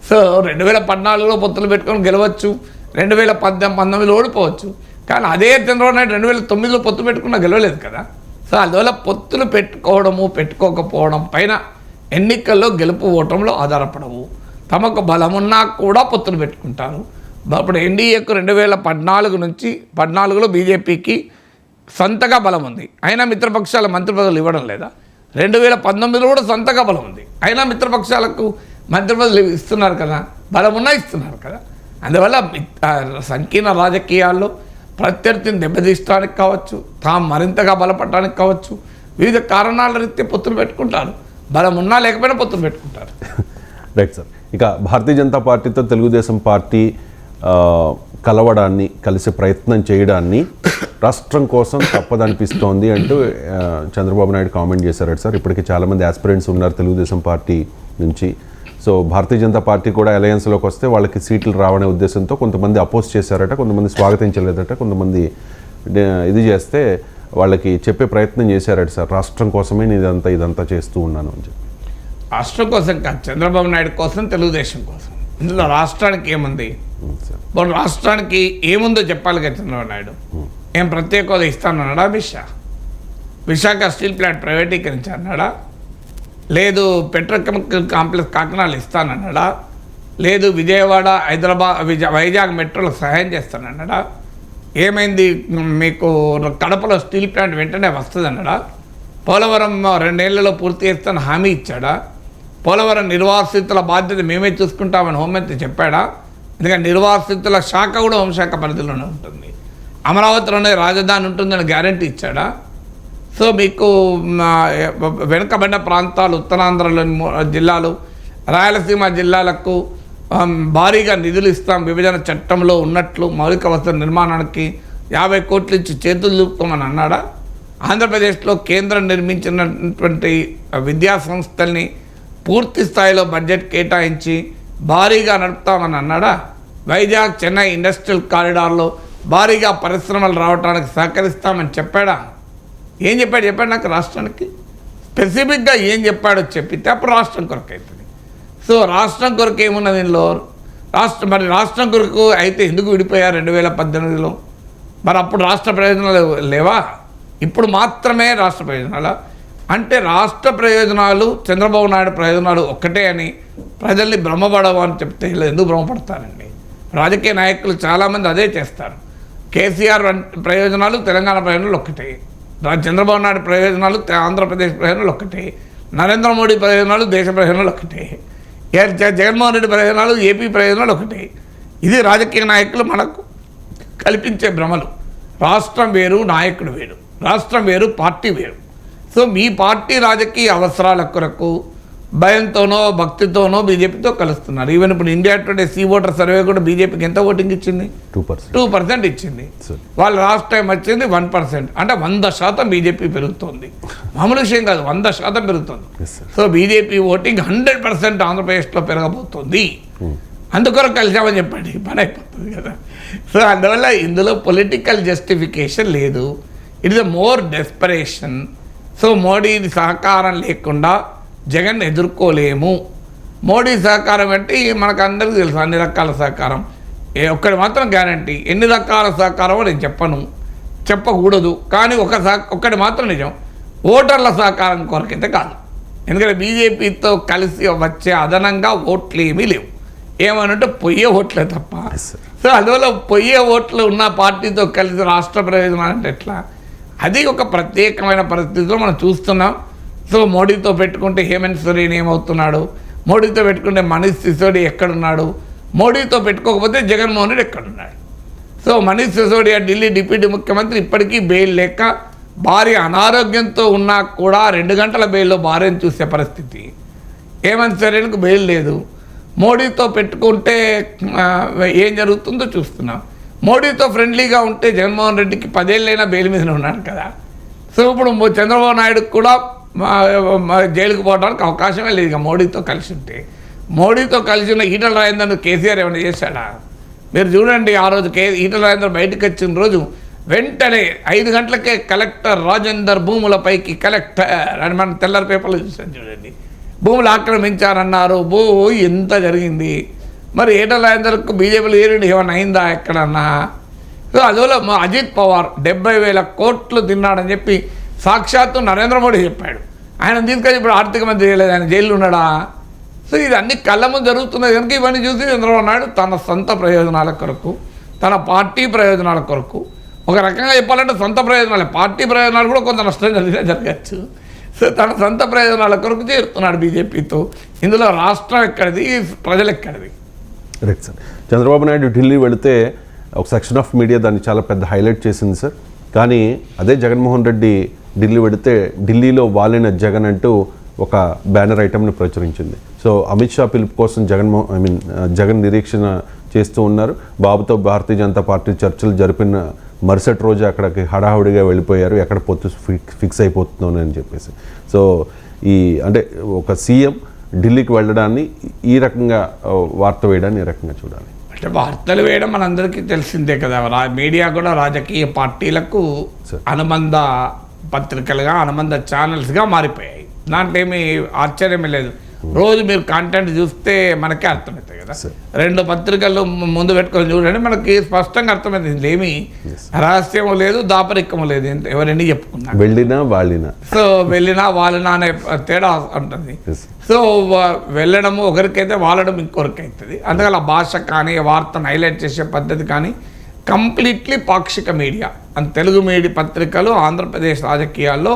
సో 2014లో పొత్తులు పెట్టుకొని గెలవచ్చు, 2019లో ఓడిపోవచ్చు. కానీ అదే చంద్రబాబు నాయుడు 2009లో పొత్తు పెట్టుకున్నా గెలవలేదు కదా. సో అందువల్ల పొత్తులు పెట్టుకోవడము పెట్టుకోకపోవడం పైన ఎన్నికల్లో గెలుపు ఓటంలో ఆధారపడవు. తమకు బలమున్నా కూడా పొత్తులు పెట్టుకుంటారు. అప్పుడు ఎన్డీఏకు 2014లో బీజేపీకి సొంతగా బలం ఉంది, అయినా మిత్రపక్షాల మంత్రి పదవులు ఇవ్వడం లేదా? 2019లో కూడా సొంతగా బలం ఉంది, అయినా మిత్రపక్షాలకు మంత్రి పదవులు ఇస్తున్నారు కదా, బలమున్నా ఇస్తున్నారు కదా. అందువల్ల సంకీర్ణ రాజకీయాల్లో ప్రత్యర్థిని దెబ్బతీయడానికి కావచ్చు, తాము మరింతగా బలపడడానికి కావచ్చు, వివిధ కారణాల రీత్యా పొత్తులు పెట్టుకుంటారు. బలం ఉన్నా లేకపోయినా పొత్తులు పెట్టుకుంటారు. Right sir. ఇక భారతీయ జనతా పార్టీతో తెలుగుదేశం పార్టీ కలవడాన్ని, కలిసి ప్రయత్నం చేయడాన్ని రాష్ట్రం కోసం తప్పదనిపిస్తోంది అంటూ చంద్రబాబు నాయుడు కామెంట్ చేశారట సార్. ఇప్పటికీ చాలామంది ఆస్పిరెంట్స్ ఉన్నారు తెలుగుదేశం పార్టీ నుంచి. సో భారతీయ జనతా పార్టీ కూడా అలయన్స్లోకి వస్తే వాళ్ళకి సీట్లు రావనే ఉద్దేశంతో కొంతమంది అపోజ్ చేశారట, కొంతమంది స్వాగతించలేదట, కొంతమంది ఇది చేస్తే వాళ్ళకి చెప్పే ప్రయత్నం చేశారట సార్. రాష్ట్రం కోసమే నేను ఇదంతా చేస్తూ ఉన్నాను అని చెప్పి. రాష్ట్రం కోసం కాదు, చంద్రబాబు నాయుడు కోసం, తెలుగుదేశం కోసం. ఇందులో రాష్ట్రానికి ఏముంది? ఇప్పుడు రాష్ట్రానికి ఏముందో చెప్పాలి కదా చంద్రబాబు నాయుడు. ఏం ప్రత్యేక హోదా ఇస్తానన్నాడా? విశాఖ స్టీల్ ప్లాంట్ ప్రైవేటీకరించాలన్నాడా? లేదు పెట్రోకెమికల్ కాంప్లెక్స్ కాకినాడలో ఇస్తానన్నాడా? లేదు విజయవాడ వైజాగ్ మెట్రోలో సహాయం చేస్తానన్నాడా? ఏమైంది? మీకు కడపలో స్టీల్ ప్లాంట్ వెంటనే వస్తుందన్నాడా? పోలవరం 2 ఏళ్లలో పూర్తి చేస్తానని హామీ ఇచ్చాడా? పోలవరం నిర్వాసితుల బాధ్యత మేమే చూసుకుంటామని హోంమంత్రి చెప్పాడా? ఎందుకంటే నిర్వాసితుల శాఖ కూడా హోంశాఖ పరిధిలోనే ఉంటుంది. అమరావతిలోనే రాజధాని ఉంటుందని గ్యారంటీ ఇచ్చాడా? సో మీకు వెనుకబడిన ప్రాంతాలు, ఉత్తరాంధ్రలోని జిల్లాలు, రాయలసీమ జిల్లాలకు భారీగా నిధులు ఇస్తాం, విభజన చట్టంలో ఉన్నట్లు మౌలిక వసతుల నిర్మాణానికి 50 కోట్లు ఇచ్చి చేతులు చూపుతామని అన్నాడా? ఆంధ్రప్రదేశ్లో కేంద్రం నిర్మించినటువంటి విద్యా సంస్థల్ని పూర్తి స్థాయిలో బడ్జెట్ కేటాయించి భారీగా నడుపుతామని అన్నాడా? వైజాగ్ చెన్నై ఇండస్ట్రియల్ కారిడార్లో భారీగా పరిశ్రమలు రావడానికి సహకరిస్తామని చెప్పాడా? ఏం చెప్పాడు నాకు రాష్ట్రానికి స్పెసిఫిక్గా ఏం చెప్పాడో చెప్పితే అప్పుడు రాష్ట్రం కొరకు అవుతుంది. సో రాష్ట్రం కొరకు ఏమున్నది దీనిలో? రాష్ట్రం కొరకు అయితే ఎందుకు విడిపోయారు 2018లో? మరి అప్పుడు రాష్ట్ర ప్రయోజనాలు లేవా? ఇప్పుడు మాత్రమే రాష్ట్ర ప్రయోజనాలు అంటే రాష్ట్ర ప్రయోజనాలు చంద్రబాబు నాయుడు ప్రయోజనాలు ఒక్కటే అని ప్రజల్ని భ్రమపడవు అని చెప్తే ఇలా ఎందుకు భ్రమపడతారండి? రాజకీయ నాయకులు చాలామంది అదే చేస్తారు. కేసీఆర్ ప్రయోజనాలు తెలంగాణ ప్రయోజనాలు ఒక్కటే, చంద్రబాబు నాయుడు ప్రయోజనాలు ఆంధ్రప్రదేశ్ ప్రయోజనాలు ఒక్కటే, నరేంద్ర మోడీ ప్రయోజనాలు దేశ ప్రయోజనాలు ఒక్కటే, జగన్మోహన్ రెడ్డి ప్రయోజనాలు ఏపీ ప్రయోజనాలు ఒకటే. ఇది రాజకీయ నాయకులు మనకు కల్పించే భ్రమలు. రాష్ట్రం వేరు, నాయకుడు వేరు, రాష్ట్రం వేరు, పార్టీ వేరు. సో మీ పార్టీ రాజకీయ అవసరాల కొరకు భయంతోనో భక్తితోనో బీజేపీతో కలుస్తున్నారు. ఈవెన్ ఇప్పుడు India Today C Voter survey కూడా బీజేపీకి ఎంత ఓటింగ్ ఇచ్చింది? 2% ఇచ్చింది. వాళ్ళ లాస్ట్ టైం వచ్చింది 1%. అంటే 100% బీజేపీ పెరుగుతోంది. మామూలు విషయం కాదు, 100% పెరుగుతుంది. సో బీజేపీ ఓటింగ్ 100% ఆంధ్రప్రదేశ్లో పెరగబోతుంది. అందుకొరకు కలిసామని చెప్పండి, పని అయిపోతుంది కదా. సో అందువల్ల ఇందులో పొలిటికల్ జస్టిఫికేషన్ లేదు. It is a more desperation. So Modi సహకారం లేకుండా జగన్ ఎదుర్కోలేము. మోడీ సహకారం అంటే మనకు అందరికీ తెలుసు, అన్ని రకాల సహకారం. ఒక్కటి మాత్రం గ్యారంటీ, ఎన్ని రకాల సహకారమో నేను చెప్పకూడదు. కానీ ఒక్కటి మాత్రం నిజం, ఓటర్ల సహకారం కొరకైతే కాదు. ఎందుకంటే బీజేపీతో కలిసి వచ్చే అదనంగా ఓట్లు ఏమీ లేవు. ఏమనంటే పొయ్యే ఓట్లే తప్ప. సో అందువల్ల పొయ్యే ఓట్లు ఉన్న పార్టీతో కలిసి రాష్ట్ర ప్రయోజనాలు అంటే ఎట్లా? అది ఒక ప్రత్యేకమైన పరిస్థితిలో మనం చూస్తున్నాం. సో మోడీతో పెట్టుకుంటే హేమంత్ సోరెన్ ఏమవుతున్నాడు, మోడీతో పెట్టుకుంటే మనీష్ సిసోడియా ఎక్కడున్నాడు, మోడీతో పెట్టుకోకపోతే జగన్మోహన్ రెడ్డి ఎక్కడున్నాడు? సో మనీష్ సిసోడియా ఢిల్లీ డిప్యూటీ ముఖ్యమంత్రి ఇప్పటికీ బెయిల్ లేక భార్య అనారోగ్యంతో ఉన్నా కూడా 2 గంటల బెయిల్లో భార్యను చూసే పరిస్థితి. హేమంత్ సోరెన్కు బెయిల్ లేదు. మోడీతో పెట్టుకుంటే ఏం జరుగుతుందో చూస్తున్నాం. మోడీతో ఫ్రెండ్లీగా ఉంటే జగన్మోహన్ రెడ్డికి 10 ఏళ్ళైనా బెయిల్ మీదనే ఉన్నాడు కదా. సో ఇప్పుడు చంద్రబాబు నాయుడుకి కూడా జైలుకు పోవడానికి అవకాశమే లేదు. ఇక మోడీతో కలిసి ఉంటే, మోడీతో కలిసి ఉన్న ఈటల రాజేందర్ను కేసీఆర్ ఏమైనా చేశాడా? మీరు చూడండి, ఆ రోజు ఈటల రాజేందర్ బయటకు వచ్చిన రోజు వెంటనే 5 గంటలకే కలెక్టర్ రాజేందర్ భూములపైకి కలెక్టర్ అని మనం తెల్లరి పేపర్లు చూసాం. చూడండి, భూములు ఆక్రమించారన్నారు. ఎంత జరిగింది? మరి ఈటల రాజేందర్కు బీజేపీలో ఏరిండి ఏమన్నా అయిందా ఎక్కడన్నా? సో అందువల్ల అజిత్ పవార్ 70,000 కోట్లు తిన్నాడని చెప్పి సాక్షాత్తు నరేంద్ర మోడీ చెప్పాడు. ఆయన తీసుకొని ఇప్పుడు ఆర్థిక మంత్రి చేయలేదు, ఆయన జైల్లో ఉన్నాడా? సో ఇది అన్ని కళ్ళ ముందు జరుగుతున్నది కనుక ఇవన్నీ చూసి చంద్రబాబు నాయుడు తన సొంత ప్రయోజనాల కొరకు, తన పార్టీ ప్రయోజనాల కొరకు, ఒక రకంగా చెప్పాలంటే సొంత ప్రయోజనాలే, పార్టీ ప్రయోజనాలు కూడా కొంత నష్టం జరగచ్చు. సో తన సొంత ప్రయోజనాల కొరకు చేరుతున్నాడు బీజేపీతో. ఇందులో రాష్ట్రం ఎక్కడిది, ప్రజలు ఎక్కడిది? Right sir. చంద్రబాబు నాయుడు ఢిల్లీ వెళితే ఒక సెక్షన్ ఆఫ్ మీడియా దాన్ని చాలా పెద్ద హైలైట్ చేసింది సార్. కానీ అదే జగన్మోహన్ రెడ్డి ఢిల్లీ వెళితే ఢిల్లీలో వాలిన జగన్ అంటూ ఒక బ్యానర్ ఐటమ్ని ప్రచురించింది. సో అమిత్ షా పిలుపు కోసం జగన్ నిరీక్షణ చేస్తూ ఉన్నారు. బాబుతో భారతీయ జనతా పార్టీ చర్చలు జరిపిన మరుసటి రోజు అక్కడికి హడావుడిగా వెళ్ళిపోయారు, ఎక్కడ పొత్తు ఫిక్స్ అయిపోతుందో అని చెప్పేసి. సో అంటే ఒక సీఎం ఢిల్లీకి వెళ్ళడాన్ని ఈ రకంగా వార్త వేయడాన్ని ఈ రకంగా చూడాలి. అంటే వార్తలు వేయడం మనందరికీ తెలిసిందే కదా. మీడియా కూడా రాజకీయ పార్టీలకు అనుబంధ పత్రికలుగా, అనుబంధ ఛానల్స్గా మారిపోయాయి. దాంట్లో ఏమీ ఆశ్చర్యమే లేదు. రోజు మీరు కంటెంట్ చూస్తే మనకే అర్థమవుతాయి కదా. 2 పత్రికలు ముందు పెట్టుకొని చూడండి, మనకి స్పష్టంగా అర్థమవుతుంది. ఏమీ రహస్యము లేదు, దాపరికము లేదు, ఎవరైనా చెప్పుకున్నా సో వెళ్ళినా వాళ్ళినా అనే తేడా ఉంటుంది. సో వెళ్ళడము ఒకరికైతే వాళ్ళడం ఇంకొకరికి అవుతుంది. అందుకని ఆ భాష కానీ వార్తను హైలైట్ చేసే పద్ధతి కానీ కంప్లీట్లీ పాక్షిక మీడియా. తెలుగు మీడియా పత్రికలు ఆంధ్రప్రదేశ్ రాజకీయాల్లో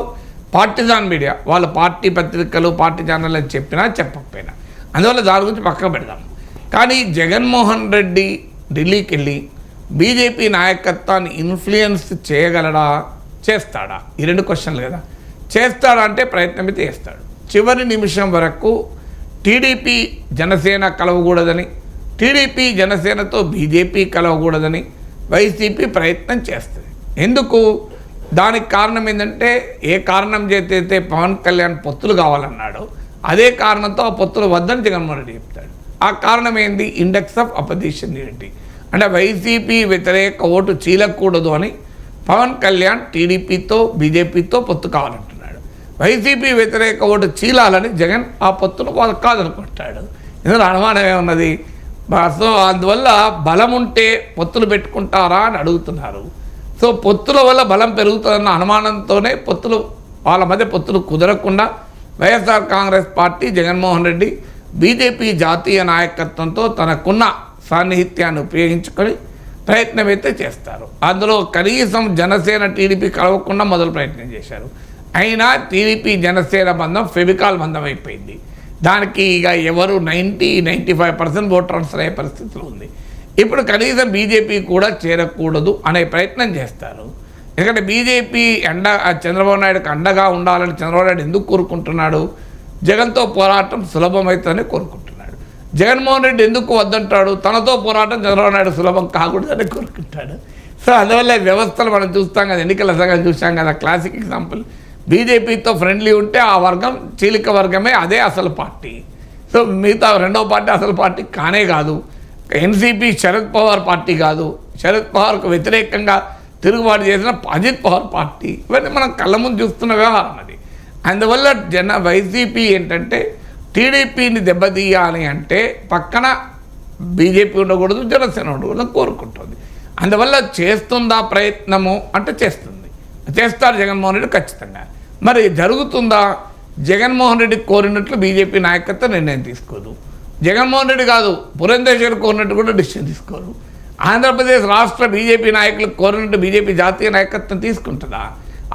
పార్టిజాన్ మీడియా, వాళ్ళ పార్టీ పత్రికలు పార్టీ ఛానల్ అని చెప్పినా చెప్పకపోయినా, అందువల్ల దాని గురించి పక్కన పెడదాం. కానీ జగన్మోహన్ రెడ్డి ఢిల్లీకి వెళ్ళి బీజేపీ నాయకత్వాన్ని ఇన్ఫ్లుయెన్స్ చేయగలడా, చేస్తాడా? ఈ 2 క్వశ్చన్లు కదా. చేస్తాడా అంటే ప్రయత్నం అయితే చేస్తాడు. చివరి నిమిషం వరకు టీడీపీ జనసేన కలవకూడదని, టీడీపీ జనసేనతో బీజేపీ కలవకూడదని వైసీపీ ప్రయత్నం చేస్తుంది. ఎందుకు? దానికి కారణం ఏంటంటే, ఏ కారణం చేతైతే పవన్ కళ్యాణ్ పొత్తులు కావాలన్నాడో అదే కారణంతో ఆ పొత్తులు వద్దని జగన్మోహన్ రెడ్డి చెప్తాడు. ఆ కారణం ఏంది? Index of opposition unity. అంటే వైసీపీ వ్యతిరేక ఓటు చీలకూడదు అని పవన్ కళ్యాణ్ టీడీపీతో బీజేపీతో పొత్తు కావాలంటున్నాడు. వైసీపీ వ్యతిరేక ఓటు చీలాలని జగన్ ఆ పొత్తును వాళ్ళు కాదనుకుంటాడు. ఇందులో అనుమానం ఏమున్నది? సో అందువల్ల బలం ఉంటే పొత్తులు పెట్టుకుంటారా అని అడుగుతున్నారు. సో పొత్తుల వల్ల బలం పెరుగుతుందన్న అనుమానంతోనే వాళ్ళ మధ్య పొత్తులు కుదరకుండా వైఎస్ఆర్ కాంగ్రెస్ పార్టీ, జగన్మోహన్ రెడ్డి, బీజేపీ జాతీయ నాయకత్వంతో తనకున్న సాన్నిహిత్యాన్ని ఉపయోగించుకొని ప్రయత్నం అయితే చేస్తారు. అందులో కనీసం జనసేన టీడీపీ కలవకుండా మొదలు ప్రయత్నం చేశారు. అయినా టీడీపీ జనసేన బంధం ఫెవికాల్ బంధం అయిపోయింది. దానికి ఇక ఎవరు 90-95% ఓట్ ట్రాన్స్ఫర్ అయ్యే పరిస్థితిలో ఉంది. ఇప్పుడు కనీసం బీజేపీ కూడా చేరకూడదు అనే ప్రయత్నం చేస్తారు. ఎందుకంటే బీజేపీ చంద్రబాబు నాయుడుకి అండగా ఉండాలని చంద్రబాబు నాయుడు ఎందుకు కోరుకుంటున్నాడు? జగన్తో పోరాటం సులభమవుతుందని కోరుకుంటున్నాడు. జగన్మోహన్ రెడ్డి ఎందుకు వద్దంటాడు? తనతో పోరాటం చంద్రబాబు నాయుడు సులభం కాకూడదని కోరుకుంటాడు. సో అందువల్ల వ్యవస్థలు మనం చూస్తాం కదా, ఎన్నికల సంఘం చూసాం కదా, క్లాసిక్ ఎగ్జాంపుల్. బీజేపీతో ఫ్రెండ్లీ ఉంటే ఆ వర్గం చీలిక వర్గమే, అదే అసలు పార్టీ. సో మిగతా రెండవ పార్టీ అసలు పార్టీ కానే కాదు. ఎన్సీపీ శరద్ పవార్ పార్టీ కాదు, శరద్ పవార్కు వ్యతిరేకంగా తిరుగుబాటు చేసిన అజిత్ పవార్ పార్టీ. ఇవన్నీ మనం కళ్ళ ముందు చూస్తున్న వ్యవహారం అది. అందువల్ల వైసీపీ ఏంటంటే టీడీపీని దెబ్బతీయాలి అంటే పక్కన బీజేపీ ఉండకూడదు, జనసేన ఉండకూడదు కోరుకుంటుంది. అందువల్ల చేస్తుందా ప్రయత్నము అంటే చేస్తారు జగన్మోహన్ రెడ్డి ఖచ్చితంగా. మరి జరుగుతుందా? జగన్మోహన్ రెడ్డి కోరినట్లు బీజేపీ నాయకత్వం నిర్ణయం తీసుకోదు. జగన్మోహన్ రెడ్డి కాదు, పురంధేశ్వరి కోరినట్టు కూడా డిసిషన్ తీసుకోరు. ఆంధ్రప్రదేశ్ రాష్ట్ర బీజేపీ నాయకులు కోరినట్టు బీజేపీ జాతీయ నాయకత్వం తీసుకుంటుందా?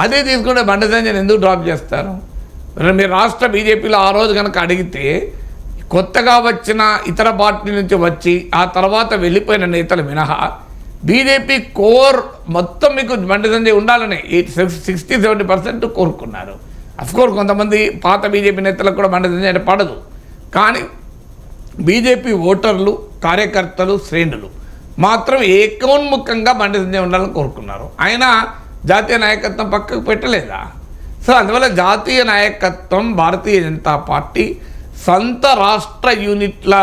అదే తీసుకుంటే బండి సంజయ్ ఎందుకు డ్రాప్ చేస్తారు? మీరు రాష్ట్ర బీజేపీలో ఆ రోజు కనుక అడిగితే కొత్తగా వచ్చిన ఇతర పార్టీ నుంచి వచ్చి ఆ తర్వాత వెళ్ళిపోయిన నేతలు మినహా బీజేపీ కోర్ మొత్తం మీకు బండి సంజయ్ ఉండాలని 60-70% కోరుకున్నారు. అఫ్కోర్స్ కొంతమంది పాత బీజేపీ నేతలకు కూడా బండి సంజయ్ అంటే పడదు. కానీ బీజేపీ ఓటర్లు, కార్యకర్తలు, శ్రేణులు మాత్రం ఏకోన్ముఖంగా బండి సంజయ్ ఉండాలని కోరుకున్నారు. ఆయన జాతీయ నాయకత్వం పక్కకు పెట్టలేదా? సో అందువల్ల జాతీయ నాయకత్వం భారతీయ జనతా పార్టీ సొంత రాష్ట్ర యూనిట్ల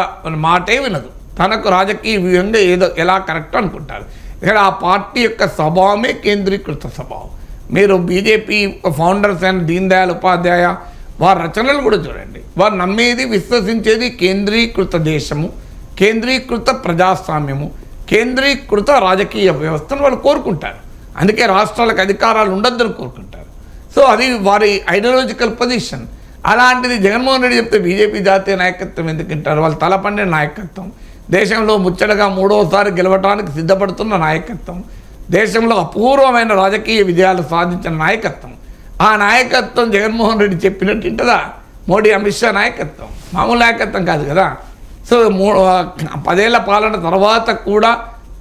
మాటే వినదు. తనకు రాజకీయ వ్యూహంగా ఎలా కరెక్ట్ అనుకుంటారు. ఇక్కడ ఆ పార్టీ యొక్క స్వభావమే కేంద్రీకృత స్వభావం. మీరు బీజేపీ ఫౌండర్స్ అయిన దీన్ దయాళ్ ఉపాధ్యాయ వారి రచనలు కూడా చూడండి. వారు నమ్మేది, విశ్వసించేది కేంద్రీకృత దేశము, కేంద్రీకృత ప్రజాస్వామ్యము, కేంద్రీకృత రాజకీయ వ్యవస్థను వాళ్ళు కోరుకుంటారు. అందుకే రాష్ట్రాలకు అధికారాలు ఉండొద్దని కోరుకుంటారు. సో అది వారి ఐడియాలజికల్ పొజిషన్. అలాంటిది జగన్మోహన్ రెడ్డి చెప్తే బీజేపీ జాతీయ నాయకత్వం ఎందుకంటారు? వాళ్ళు తలపండిన నాయకత్వం, దేశంలో ముచ్చటగా 3వసారి గెలవడానికి సిద్ధపడుతున్న నాయకత్వం, దేశంలో అపూర్వమైన రాజకీయ విజయాలు సాధించిన నాయకత్వం. ఆ నాయకత్వం జగన్మోహన్ రెడ్డి చెప్పినట్టు ఇంటదా? మోడీ, అమిత్ షా నాయకత్వం మామూలు నాయకత్వం కాదు కదా. సో 10 ఏళ్ల పాలన తర్వాత కూడా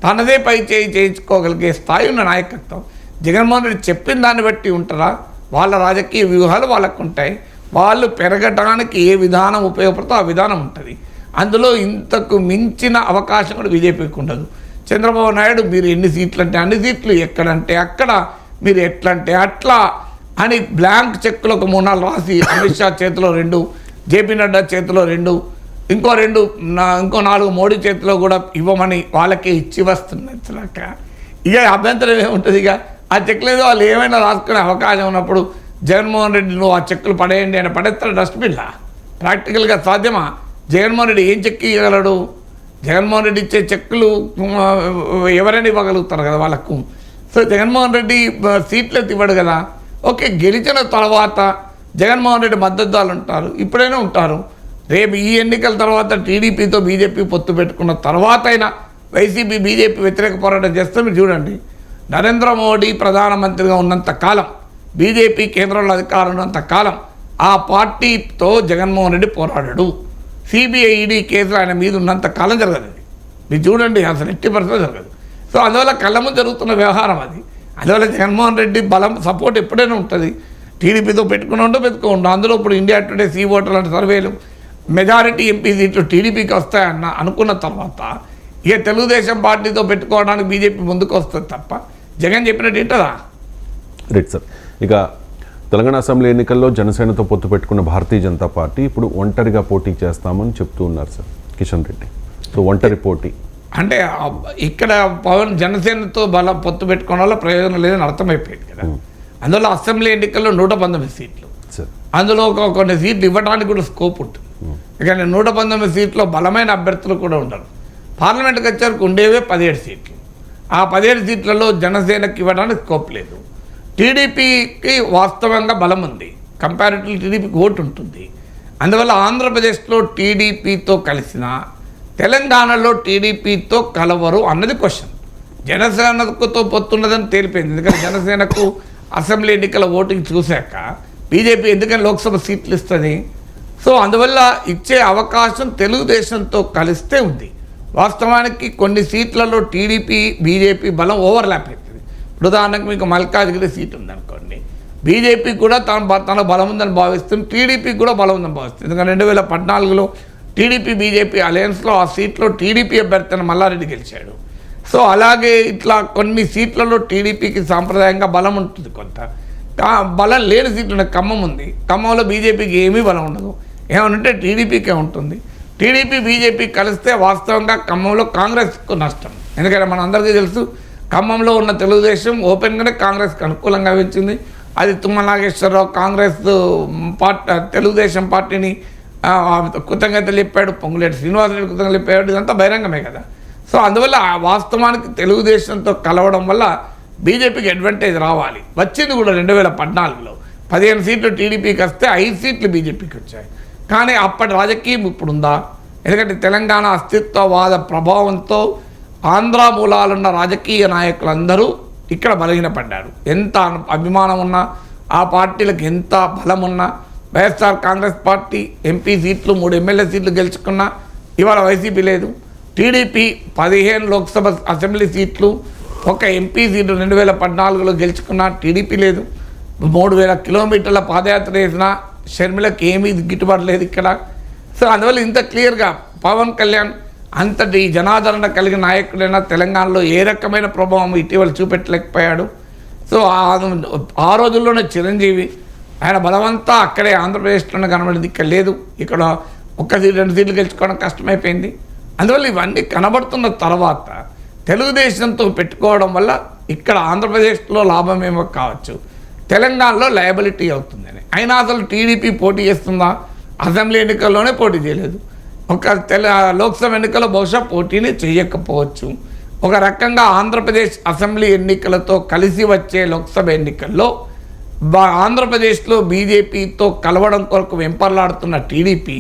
తనదే పై చేయించుకోగలిగే స్థాయి ఉన్న నాయకత్వం జగన్మోహన్ రెడ్డి చెప్పిన దాన్ని బట్టి ఉంటారా? వాళ్ళ రాజకీయ వ్యూహాలు వాళ్ళకు ఉంటాయి. వాళ్ళు పెరగడానికి ఏ విధానం ఉపయోగపడుతో ఆ విధానం ఉంటుంది. అందులో ఇంతకు మించిన అవకాశం కూడా బీజేపీకి ఉండదు. చంద్రబాబు నాయుడు మీరు ఎన్ని సీట్లు అంటే అన్ని సీట్లు, ఎక్కడంటే అక్కడ, మీరు ఎట్లంటే అట్లా అని బ్లాంక్ చెక్కులు ఒక 3-4 రాసి అమిత్ షా చేతిలో 2, జేపీ నడ్డా చేతిలో 2, ఇంకో 4 మోడీ చేతిలో కూడా ఇవ్వమని వాళ్ళకే ఇచ్చి వస్తున్నట్లక ఇక అభ్యంతరం ఏముంటుంది? ఇక ఆ చెక్కులు ఏదో వాళ్ళు ఏమైనా రాసుకునే అవకాశం ఉన్నప్పుడు జగన్మోహన్ రెడ్డి నువ్వు ఆ చెక్కులు పడేయండి అని పడేస్తాడు డస్ట్బిన్లా. ప్రాక్టికల్గా సాధ్యమా? జగన్మోహన్ రెడ్డి ఏం చెక్ ఇవ్వగలడు? జగన్మోహన్ రెడ్డి ఇచ్చే చెక్కులు ఎవరైనా ఇవ్వగలుగుతారు కదా వాళ్ళకు. సో జగన్మోహన్ రెడ్డి సీట్లు ఇవ్వడు కదా. ఓకే, గెలిచిన తర్వాత జగన్మోహన్ రెడ్డి మద్దతుదారులు ఉంటారు, ఇప్పుడైనా ఉంటారు. రేపు ఈ ఎన్నికల తర్వాత టీడీపీతో బీజేపీ పొత్తు పెట్టుకున్న తర్వాత అయినా వైసీపీ బీజేపీ వ్యతిరేక పోరాటం చేస్తే మీరు చూడండి, నరేంద్ర మోడీ ప్రధానమంత్రిగా ఉన్నంత కాలం, బీజేపీ కేంద్రంలో అధికారం ఉన్నంత కాలం ఆ పార్టీతో జగన్మోహన్ రెడ్డి పోరాడాడు. సిబిఐ, ఈడీ కేసులు ఆయన మీద ఉన్నంత కాలం జరగదు. మీరు చూడండి, అసలు 80% జరగదు. సో అందువల్ల కళ్ళ ముందు జరుగుతున్న వ్యవహారం అది. అందువల్ల జగన్మోహన్ రెడ్డి బలం, సపోర్ట్ ఎప్పుడైనా ఉంటుంది. టీడీపీతో పెట్టుకుని అందులో ఇప్పుడు ఇండియా టుడే, సీ ఓటర్ లాంటి సర్వేలు మెజారిటీ ఎంపీ సీట్లు టీడీపీకి వస్తాయన్న అనుకున్న తర్వాత ఇక తెలుగుదేశం పార్టీతో పెట్టుకోవడానికి బీజేపీ ముందుకు వస్తుంది తప్ప జగన్ చెప్పినట్టు ఏంటదా? Right sir. ఇక తెలంగాణ అసెంబ్లీ ఎన్నికల్లో జనసేనతో పొత్తు పెట్టుకున్న భారతీయ జనతా పార్టీ ఇప్పుడు ఒంటరిగా పోటీ చేస్తామని చెప్తూ ఉన్నారు సార్. కిషన్ రెడ్డి. సో ఒంటరి పోటీ అంటే ఇక్కడ పవన్ జనసేనతో పొత్తు పెట్టుకోవడం వల్ల ప్రయోజనం లేదని అర్థమైపోయింది కదా. అందులో అసెంబ్లీ ఎన్నికల్లో 119 సీట్లు, అందులో కొన్ని సీట్లు ఇవ్వడానికి కూడా స్కోప్ ఉంటుంది. కానీ 119 సీట్లో బలమైన అభ్యర్థులు కూడా ఉండరు. పార్లమెంట్కి వచ్చేసరికి ఉండేవే 17 సీట్లు. ఆ 17 సీట్లలో జనసేనకి ఇవ్వడానికి స్కోప్ లేదు. టీడీపీకి వాస్తవంగా బలం ఉంది, కంపారిటివ్లీ టీడీపీకి ఓటు ఉంటుంది. అందువల్ల ఆంధ్రప్రదేశ్లో టీడీపీతో కలిసిన తెలంగాణలో టీడీపీతో కలవరు అన్నది క్వశ్చన్. జనసేనతో పొత్తున్నదని తేలిపోయింది. ఎందుకంటే జనసేనకు అసెంబ్లీ ఎన్నికల ఓటింగ్ చూశాక బీజేపీ ఎందుకని లోక్సభ సీట్లు ఇస్తుంది. సో అందువల్ల ఇచ్చే అవకాశం తెలుగుదేశంతో కలిస్తే ఉంది. వాస్తవానికి కొన్ని సీట్లలో టీడీపీ బీజేపీ బలం ఓవర్లాప్ అవుతుంది. ఇప్పుడు ఉదాహరణకు మీకు మల్కాజ్గిరి సీట్ ఉందనుకోండి, బీజేపీ కూడా తన బలం ఉందని భావిస్తుంది, టీడీపీకి కూడా బలం ఉందని భావిస్తుంది. ఎందుకంటే 2014లో టీడీపీ బీజేపీ అలయన్స్లో ఆ సీట్లో టీడీపీ అభ్యర్థిని మల్లారెడ్డి గెలిచాడు. సో అలాగే ఇట్లా కొన్ని సీట్లలో టీడీపీకి సాంప్రదాయంగా బలం ఉంటుంది, కొంత బలం లేని సీట్లు. ఖమ్మం ఉంది, ఖమ్మంలో బీజేపీకి ఏమీ బలం ఉండదు, ఏమనంటే టీడీపీకే ఉంటుంది. టీడీపీ బీజేపీ కలిస్తే వాస్తవంగా ఖమ్మంలో కాంగ్రెస్కు నష్టం. ఎందుకంటే మన అందరికీ తెలుసు, ఖమ్మంలో ఉన్న తెలుగుదేశం ఓపెన్గానే కాంగ్రెస్కి అనుకూలంగా వచ్చింది. అది తుమ్మల నాగేశ్వరరావు కాంగ్రెస్ తెలుగుదేశం పార్టీని కృతజ్ఞతలు చెప్పాడు, పొంగులేటి శ్రీనివాసరెడ్డి కృతజ్ఞతలు చెప్పాడు, ఇదంతా బహిరంగమే కదా. సో అందువల్ల వాస్తవానికి తెలుగుదేశంతో కలవడం వల్ల బీజేపీకి అడ్వాంటేజ్ రావాలి. వచ్చింది కూడా 2014లో 15 సీట్లు టీడీపీకి వస్తే 5 సీట్లు బీజేపీకి వచ్చాయి. కానీ అప్పటి రాజకీయం ఇప్పుడుందా? ఎందుకంటే తెలంగాణ అస్తిత్వవాద ప్రభావంతో ఆంధ్ర మూలాలున్న రాజకీయ నాయకులందరూ ఇక్కడ బలహీనపడ్డారు. ఎంత అభిమానం ఉన్నా, ఆ పార్టీలకు ఎంత బలం ఉన్నా, వైఎస్ఆర్ కాంగ్రెస్ పార్టీ ఎంపీ సీట్లు 3 ఎమ్మెల్యే సీట్లు గెలుచుకున్నా ఇవాళ వైసీపీ లేదు. టీడీపీ 15 లోక్సభ అసెంబ్లీ సీట్లు, ఒక ఎంపీ సీట్లు 2014లో గెలుచుకున్నా టీడీపీ లేదు. 3000 కిలోమీటర్ల పాదయాత్ర చేసినా షర్మిలకు ఏమీ గిట్టుబాటు లేదు ఇక్కడ. సో అందువల్ల ఇంత క్లియర్గా పవన్ కళ్యాణ్ అంతటి జనాదరణ కలిగిన నాయకుడైనా తెలంగాణలో ఏ రకమైన ప్రభావం ఇటీవల చూపెట్టలేకపోయాడు. సో ఆ రోజుల్లోనే చిరంజీవి ఆయన బలమంతా అక్కడే ఆంధ్రప్రదేశ్లోనే కనబడింది, ఇక్కడ లేదు. ఇక్కడ 1 సీటు 2 సీట్లు గెలుచుకోవడం కష్టమైపోయింది. అందువల్ల ఇవన్నీ కనబడుతున్న తర్వాత తెలుగుదేశంతో పెట్టుకోవడం వల్ల ఇక్కడ ఆంధ్రప్రదేశ్లో లాభమేమో కావచ్చు, తెలంగాణలో లయబిలిటీ అవుతుందని. అయినా అసలు టీడీపీ పోటీ చేస్తుందా? అసెంబ్లీ ఎన్నికల్లోనే పోటీ చేయలేదు. లోక్సభ ఎన్నికల్లో బహుశా పోటీని చేయకపోవచ్చు. ఒక రకంగా ఆంధ్రప్రదేశ్ అసెంబ్లీ ఎన్నికలతో కలిసి వచ్చే లోక్సభ ఎన్నికల్లో ఆంధ్రప్రదేశ్లో బీజేపీతో కలవడం కొరకు వెంపర్లాడుతున్న టీడీపీ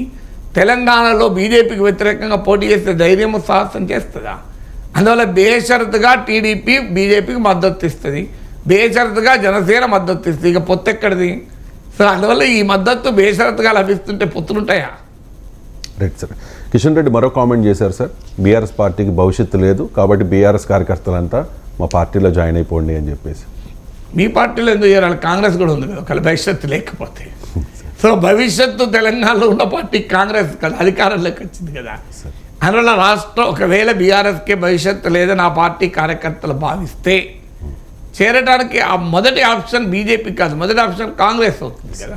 తెలంగాణలో బీజేపీకి వ్యతిరేకంగా పోటీ చేస్తే ధైర్యము సాహసం చేస్తుందా? అందువల్ల బేషరతుగా టీడీపీ బీజేపీకి మద్దతు ఇస్తుంది, బేషరతుగా జనసేన మద్దతు ఇస్తుంది. ఇక పొత్తు ఎక్కడిది? సో అందువల్ల ఈ మద్దతు బేషరతుగా లభిస్తుంటే పొత్తులుంటాయా? Right sir. కిషన్ రెడ్డి మరో కామెంట్ చేశారు సార్, బీఆర్ఎస్ పార్టీకి భవిష్యత్తు లేదు కాబట్టి బీఆర్ఎస్ కార్యకర్తలంతా మా పార్టీలో జాయిన్ అయిపోండి అని చెప్పేసి. మీ పార్టీలో ఎందుకు చేరాలి? కాంగ్రెస్ కూడా ఉంది కదా, ఒకవేళ భవిష్యత్తు లేకపోతే. సో భవిష్యత్తు తెలంగాణలో ఉన్న పార్టీ కాంగ్రెస్ కదా, అధికారంలోకి వచ్చింది కదా. అందువల్ల రాష్ట్రం ఒకవేళ బీఆర్ఎస్కే భవిష్యత్తు లేదని ఆ పార్టీ కార్యకర్తలు భావిస్తే చేరడానికి ఆ మొదటి ఆప్షన్ బీజేపీ కాదు, మొదటి ఆప్షన్ కాంగ్రెస్ అవుతుంది కదా.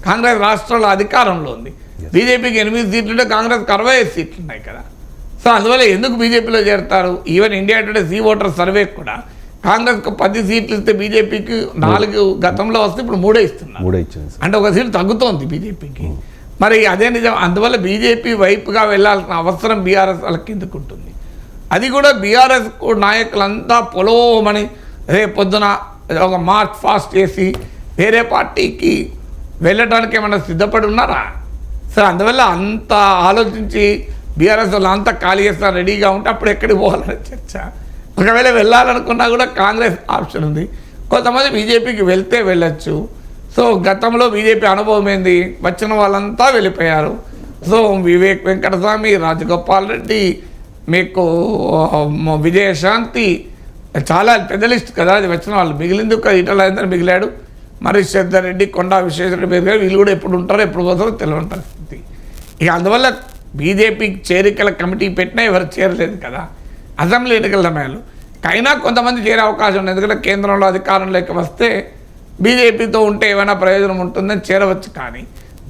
కాంగ్రెస్ రాష్ట్రంలో అధికారంలో ఉంది. బీజేపీకి 8 సీట్లుంటే కాంగ్రెస్కి 65 సీట్లు ఉన్నాయి కదా. సో అందువల్ల ఎందుకు బీజేపీలో చేరుతారు? Even India Today C Voter survey కూడా కాంగ్రెస్కి 10 సీట్లు ఇస్తే బీజేపీకి 4 గతంలో వస్తే ఇప్పుడు 3 ఇస్తున్నారు. అంటే 1 సీటు తగ్గుతోంది బీజేపీకి. మరి అదే నిజం. అందువల్ల బీజేపీ వైపుగా వెళ్ళాల్సిన అవసరం బీఆర్ఎస్ వాళ్ళకి ఎందుకు ఉంటుంది? అది కూడా బీఆర్ఎస్ నాయకులంతా పొలోమని రేపు పొద్దున ఒక మార్చ్ ఫాస్ట్ చేసి వేరే పార్టీకి వెళ్ళడానికి ఏమన్నా సిద్ధపడి ఉన్నారా? సో అందువల్ల అంత ఆలోచించి బీఆర్ఎస్ వాళ్ళు అంతా ఖాళీ చేస్తారు రెడీగా ఉంటే అప్పుడు ఎక్కడికి పోవాలనే చర్చ. ఒకవేళ వెళ్ళాలనుకున్నా కూడా కాంగ్రెస్ ఆప్షన్ ఉంది. కొంతమంది బీజేపీకి వెళ్తే వెళ్ళొచ్చు. సో గతంలో బీజేపీ అనుభవం ఏంది? వచ్చిన వాళ్ళంతా వెళ్ళిపోయారు. సో వివేక్ వెంకటస్వామి, రాజగోపాల్ రెడ్డి, మీకు విజయశాంతి, చాలా పెద్ద లిస్ట్ కదా అది వచ్చిన వాళ్ళు. మిగిలింది ఒక ఈటల రాజేందర్ మిగిలాడు, మరి శ్రద్ధ రెడ్డి, కొండా విశ్వేశ్వరరెడ్డి మిగిలాడు. వీళ్ళు కూడా ఎప్పుడు ఉంటారో ఎప్పుడు పోతారో తెలియని పరిస్థితి. ఇక అందువల్ల బీజేపీకి చేరికల కమిటీ పెట్టినా ఎవరు చేరలేదు కదా అసెంబ్లీ ఎన్నికల సమయంలో. అయినా కొంతమంది చేరే అవకాశం ఉంది, ఎందుకంటే కేంద్రంలో అధికారంలోకి వస్తే బీజేపీతో ఉంటే ఏమైనా ప్రయోజనం ఉంటుందని చేరవచ్చు. కానీ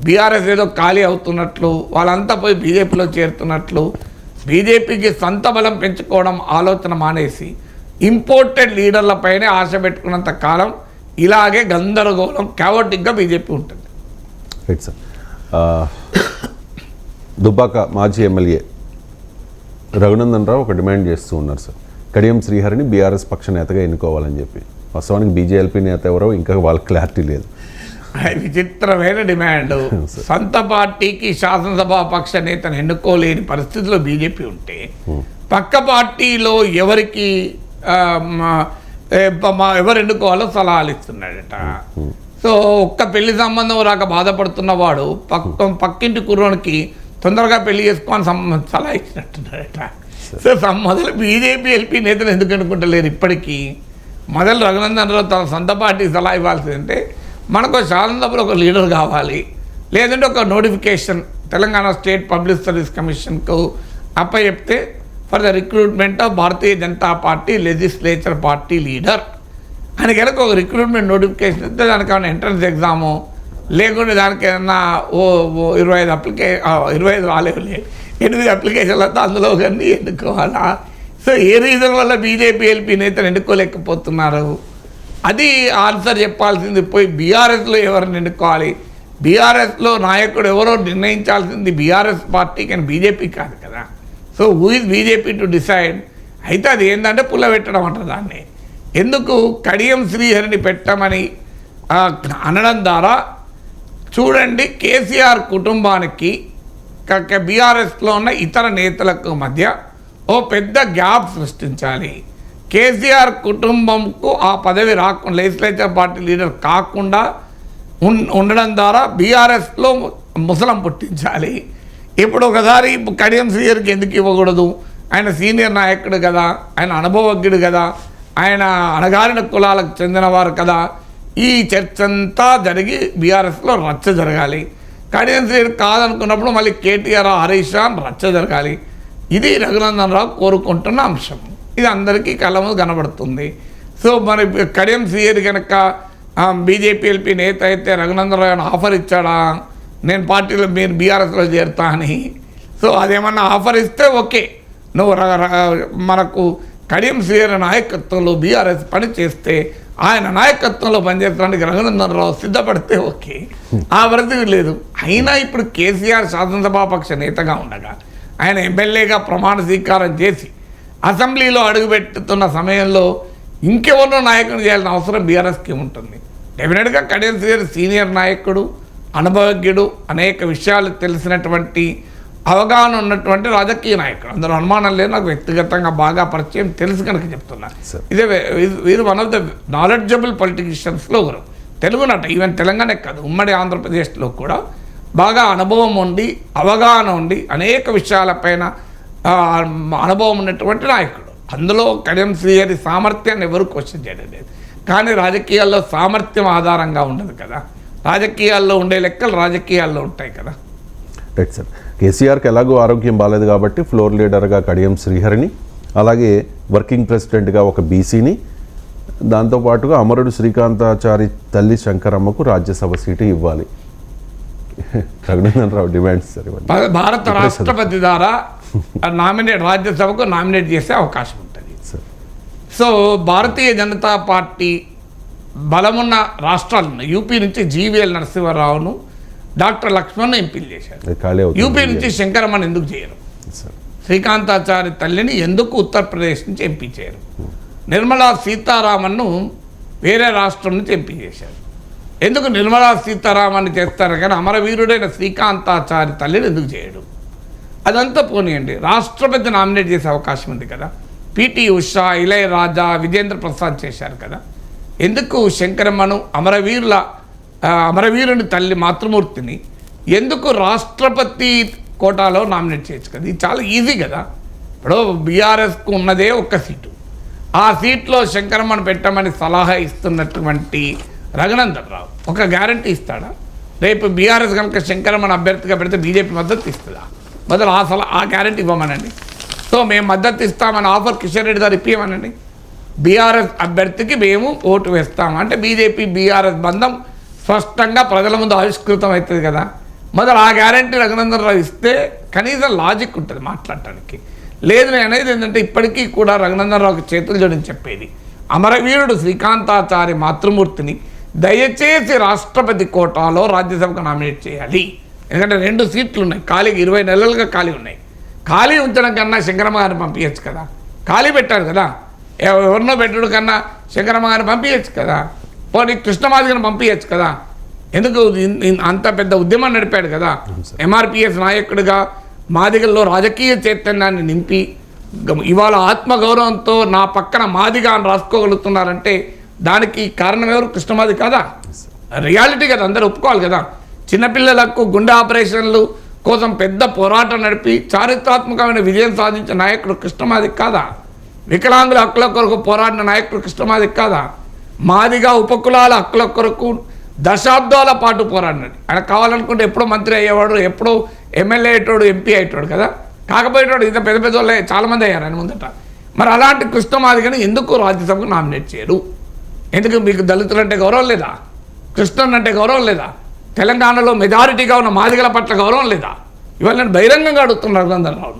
బీఆర్ఎస్ ఏదో ఖాళీ అవుతున్నట్లు, వాళ్ళంతా పోయి బీజేపీలో చేరుతున్నట్లు, బీజేపీకి సొంత బలం పెంచుకోవడం ఆలోచన మానేసి ఇంపోర్టెడ్ లీడర్లపైనే ఆశ పెట్టుకున్నంత కాలం ఇలాగే గందరగోళం క్యావటిక్గా బీజేపీ ఉంటుంది. Right sir. దుబ్బాక మాజీ ఎమ్మెల్యే రఘునందన్ రావు ఒక డిమాండ్ చేస్తూ ఉన్నారు సార్, కడియం శ్రీహరిని బీఆర్ఎస్ పక్ష నేతగా ఎన్నుకోవాలని చెప్పి. వాస్తవానికి బీజేపీ నేత ఎవరో ఇంకా వాళ్ళకి క్లారిటీ లేదు. విచిత్రమైన డిమాండ్. సొంత పార్టీకి శాసనసభా పక్ష నేతను ఎన్నుకోలేని పరిస్థితిలో బీజేపీ ఉంటే పక్క పార్టీలో ఎవరికి ఎవరు ఎన్నుకోవాలో సలహాలు ఇస్తున్నాడట. సో ఒక్క పెళ్లి సంబంధం రాక బాధపడుతున్నవాడు పక్కింటి కుర్రోనికి తొందరగా పెళ్లి చేసుకొని సలహా ఇచ్చినట్టున్నాడట. సో మొదలు బీజేపీ ఎల్పీ నేతలు ఎందుకు అనుకుంటలేరు ఇప్పటికీ? మొదలు రఘునందన్ రావు తన సొంత పార్టీకి సలహా ఇవ్వాల్సిందంటే మనకు శాసనసభలో ఒక లీడర్ కావాలి, లేదంటే ఒక notification Telangana state public service కమిషన్కు అప్పచెప్తే for the recruitment of Bharatiya Janata party legislature party leader అని కనుక ఒక రిక్రూట్మెంట్ నోటిఫికేషన్ ఇస్తే దానికి ఏమైనా ఎంట్రన్స్ ఎగ్జాము లేకుంటే దానికి ఏమన్నా 25 రాలేవులే 8 అప్లికేషన్లతో అందులో కానీ ఎన్నుకోవాలా? సో ఏ రీజన్ వల్ల బీజేపీ ఎల్పీ నేతలు ఎన్నుకోలేకపోతున్నారు? అది ఆన్సర్ చెప్పాల్సింది. పోయి బీఆర్ఎస్లో ఎవరిని ఎన్నుకోవాలి? బీఆర్ఎస్లో నాయకుడు ఎవరో నిర్ణయించాల్సింది బీఆర్ఎస్ పార్టీ కానీ బీజేపీ కాదు కదా. So who is BJP to decide? అయితే అది ఏంటంటే పుల్లబెట్టడం అంటారు దాన్ని. ఎందుకు కడియం శ్రీహరిని పెట్టమని అనడం ద్వారా చూడండి, కేసీఆర్ కుటుంబానికి బీఆర్ఎస్లో ఉన్న ఇతర నేతలకు మధ్య ఓ పెద్ద గ్యాప్ సృష్టించాలి. కేసీఆర్ కుటుంబంకు ఆ పదవి రాకుండా లెజిస్లేచర్ పార్టీ లీడర్ కాకుండా ఉండడం ద్వారా బీఆర్ఎస్లో ముసలం పుట్టించాలి. ఇప్పుడు ఒకసారి కడియం శ్రీహరికి ఎందుకు ఇవ్వకూడదు? ఆయన సీనియర్ నాయకుడు కదా, ఆయన అనుభవజ్ఞుడు కదా, ఆయన అణగారిన కులాలకు చెందినవారు కదా. ఈ చర్చ అంతా జరిగి బీఆర్ఎస్లో రచ్చ జరగాలి. కడియం శ్రీహరి కాదనుకున్నప్పుడు మళ్ళీ కేటీఆర్ హరీష్ రావు రచ్చ జరగాలి. ఇది రఘునందన్ రావు కోరుకుంటున్న అంశం. ఇది అందరికీ కళ్ళ ముందు కనబడుతుంది. సో మరి కడియం శ్రీహరి కనుక బీజేపీ ఎల్పీ నేత అయితే రఘునందన్ రావు ఆఫర్ ఇచ్చాడా నేను పార్టీలో మీరు బీఆర్ఎస్లో చేరుతా అని? సో అదేమన్నా ఆఫర్ ఇస్తే ఓకే, నువ్వు మనకు కడియం శ్రీహరి నాయకత్వంలో బీఆర్ఎస్ పని చేస్తే ఆయన నాయకత్వంలో పనిచేయడానికి రఘునందన్ రావు సిద్ధపడితే ఓకే. ఆ పరిస్థితి లేదు. అయినా ఇప్పుడు కేసీఆర్ శాసనసభాపక్ష నేతగా ఉండగా ఆయన ఎమ్మెల్యేగా ప్రమాణ స్వీకారం చేసి అసెంబ్లీలో అడుగుపెట్టుతున్న సమయంలో ఇంకెవరినో నాయకుని చేయాల్సిన అవసరం బీఆర్ఎస్కి ఉంటుంది. డెఫినెట్గా కడియం శ్రీహరి సీనియర్ నాయకుడు, అనుభవజ్ఞుడు, అనేక విషయాలు తెలిసినటువంటి అవగాహన ఉన్నటువంటి రాజకీయ నాయకుడు, అందులో అనుమానం లేదు. నాకు వ్యక్తిగతంగా బాగా పరిచయం తెలుసు కనుక చెప్తున్నా. ఇదే వీరు వన్ ఆఫ్ ద నాలెడ్జబుల్ పొలిటీషియన్స్లో ఒకరు. తెలుగునట, ఈవెన్ తెలంగాణ కాదు ఉమ్మడి ఆంధ్రప్రదేశ్లో కూడా బాగా అనుభవం ఉండి అవగాహన ఉండి అనేక విషయాలపైన అనుభవం ఉన్నటువంటి నాయకుడు. అందులో కడియం శ్రీహరి సామర్థ్యాన్ని ఎవరు క్వశ్చన్ చేయడం లేదు. కానీ రాజకీయాల్లో సామర్థ్యం ఆధారంగా ఉండదు కదా. రాజకీయాల్లో ఉండే లెక్కలు రాజకీయాల్లో ఉంటాయి కదా. Right sir. కేసీఆర్కి ఎలాగో ఆరోగ్యం బాగాలేదు కాబట్టి ఫ్లోర్ లీడర్గా కడియం శ్రీహరిని, అలాగే వర్కింగ్ ప్రెసిడెంట్గా ఒక బీసీని, దాంతోపాటుగా అమరుడు శ్రీకాంతాచారి తల్లి శంకరమ్మకు రాజ్యసభ సీటు ఇవ్వాలి. Raghunandan Rao demands sir. భారత రాష్ట్రపతి ద్వారా రాజ్యసభకు నామినేట్ చేసే అవకాశం ఉంటుంది. సో భారతీయ జనతా పార్టీ బలమున్న రాష్ట్రాలను యూపీ నుంచి జీవీఎల్ నరసింహారావును, డాక్టర్ లక్ష్మణ్ ఎంపీలు చేశారు. యూపీ నుంచి శంకరమ్మని ఎందుకు చేయరు? శ్రీకాంతాచారి తల్లిని ఎందుకు ఉత్తరప్రదేశ్ నుంచి ఎంపీ చేయరు? నిర్మలా సీతారామన్ను వేరే రాష్ట్రం నుంచి ఎంపీ చేశారు. ఎందుకు నిర్మలా సీతారామన్ చేస్తారు కానీ అమరవీరుడైన శ్రీకాంతాచారి తల్లిని ఎందుకు చేయడు? అదంతా పోనీయండి, రాష్ట్రపతి నామినేట్ చేసే అవకాశం ఉంది కదా. పిటి ఉషా, ఇళయరాజా, విజేంద్ర ప్రసాద్ చేశారు కదా. ఎందుకు శంకరమ్మను అమరవీరుని తల్లి మాతృమూర్తిని ఎందుకు రాష్ట్రపతి కోటాలో నామినేట్ చేయొచ్చు కదా? ఇది చాలా ఈజీ కదా. ఇప్పుడు బీఆర్ఎస్కు ఉన్నదే ఒక్క సీటు, ఆ సీట్లో శంకరమ్మను పెట్టమని సలహా ఇస్తున్నటువంటి రఘునందన్ రావు ఒక గ్యారంటీ ఇస్తాడా? రేపు బీఆర్ఎస్ కనుక శంకరమ్మను అభ్యర్థిగా పెడితే బీజేపీ మద్దతు ఇస్తుందా? మొదలు ఆ గ్యారంటీ ఇవ్వమనండి. సో మేము మద్దతు ఇస్తామని ఆఫర్ కిషన్ రెడ్డి గారు ఇప్పియమనండి. బీఆర్ఎస్ అభ్యర్థికి మేము ఓటు వేస్తాం అంటే బీజేపీ బీఆర్ఎస్ బంధం స్పష్టంగా ప్రజల ముందు ఆవిష్కృతం అవుతుంది కదా. మొదలు ఆ గ్యారంటీ రఘునందన్ రావు ఇస్తే కనీసం లాజిక్ ఉంటుంది మాట్లాడటానికి. లేదు నేను అనేది ఏంటంటే ఇప్పటికీ కూడా రఘునందన్ రావుకి చేతులు జోడించి చెప్పేది, అమరవీరుడు శ్రీకాంతాచారి మాతృమూర్తిని దయచేసి రాష్ట్రపతి కోటాలో రాజ్యసభకు నామినేట్ చేయాలి. ఎందుకంటే 2 సీట్లు ఉన్నాయి, ఖాళీకి 20 నెలలుగా ఖాళీ ఉన్నాయి. ఖాళీ ఉంచడం కన్నా శంకరమ్మ గారిని పంపించచ్చు కదా, ఖాళీ పెట్టారు కదా, ఎవరినో పెట్టడం కన్నా శంకరమ్మ గారిని పంపించచ్చు కదా, పోనీ కృష్ణమాదిగని పంపించచ్చు కదా. ఎందుకు అంత పెద్ద ఉద్యమం నడిపాడు కదా, ఎంఆర్పిఎస్ నాయకుడిగా మాదిగల్లో రాజకీయ చైతన్యాన్ని నింపి ఇవాళ ఆత్మగౌరవంతో నా పక్కన మాదిగా అని రాసుకోగలుగుతున్నారంటే దానికి కారణం ఎవరు? కృష్ణమాది కదా, రియాలిటీ కదా, అందరూ ఒప్పుకోవాలి కదా. చిన్నపిల్లలకు గుండె ఆపరేషన్లు కోసం పెద్ద పోరాటం నడిపి చారిత్రాత్మకమైన విజయం సాధించిన నాయకుడు కృష్ణమాది కాదా? వికలాంగుల హక్కుల కొరకు పోరాడిన నాయకుడు కృష్ణమాది కాదా? మాదిగా ఉపకులాల హక్కుల కొరకు దశాబ్దాల పాటు పోరాడినాడు. ఆయన కావాలనుకుంటే ఎప్పుడో మంత్రి అయ్యేవాడు, ఎప్పుడో ఎమ్మెల్యే అయ్యేటోడు, ఎంపీ అయ్యేటోడు కదా, కాకపోయేటోడు ఇంత పెద్ద పెద్ద వాళ్ళే చాలామంది అయ్యారు ఆయన ముందట. మరి అలాంటి కృష్ణమాదిగని ఎందుకు రాజ్యసభకు నామినేట్ చేయరు? ఎందుకు మీకు దళితులు అంటే గౌరవం లేదా? కృష్ణన్ అంటే గౌరవం లేదా? తెలంగాణలో మెజారిటీగా ఉన్న మాదిగల పట్ల గౌరవం లేదా? ఇవాళ నేను బహిరంగంగా అడుగుతున్నాను రఘునందన్ రావు,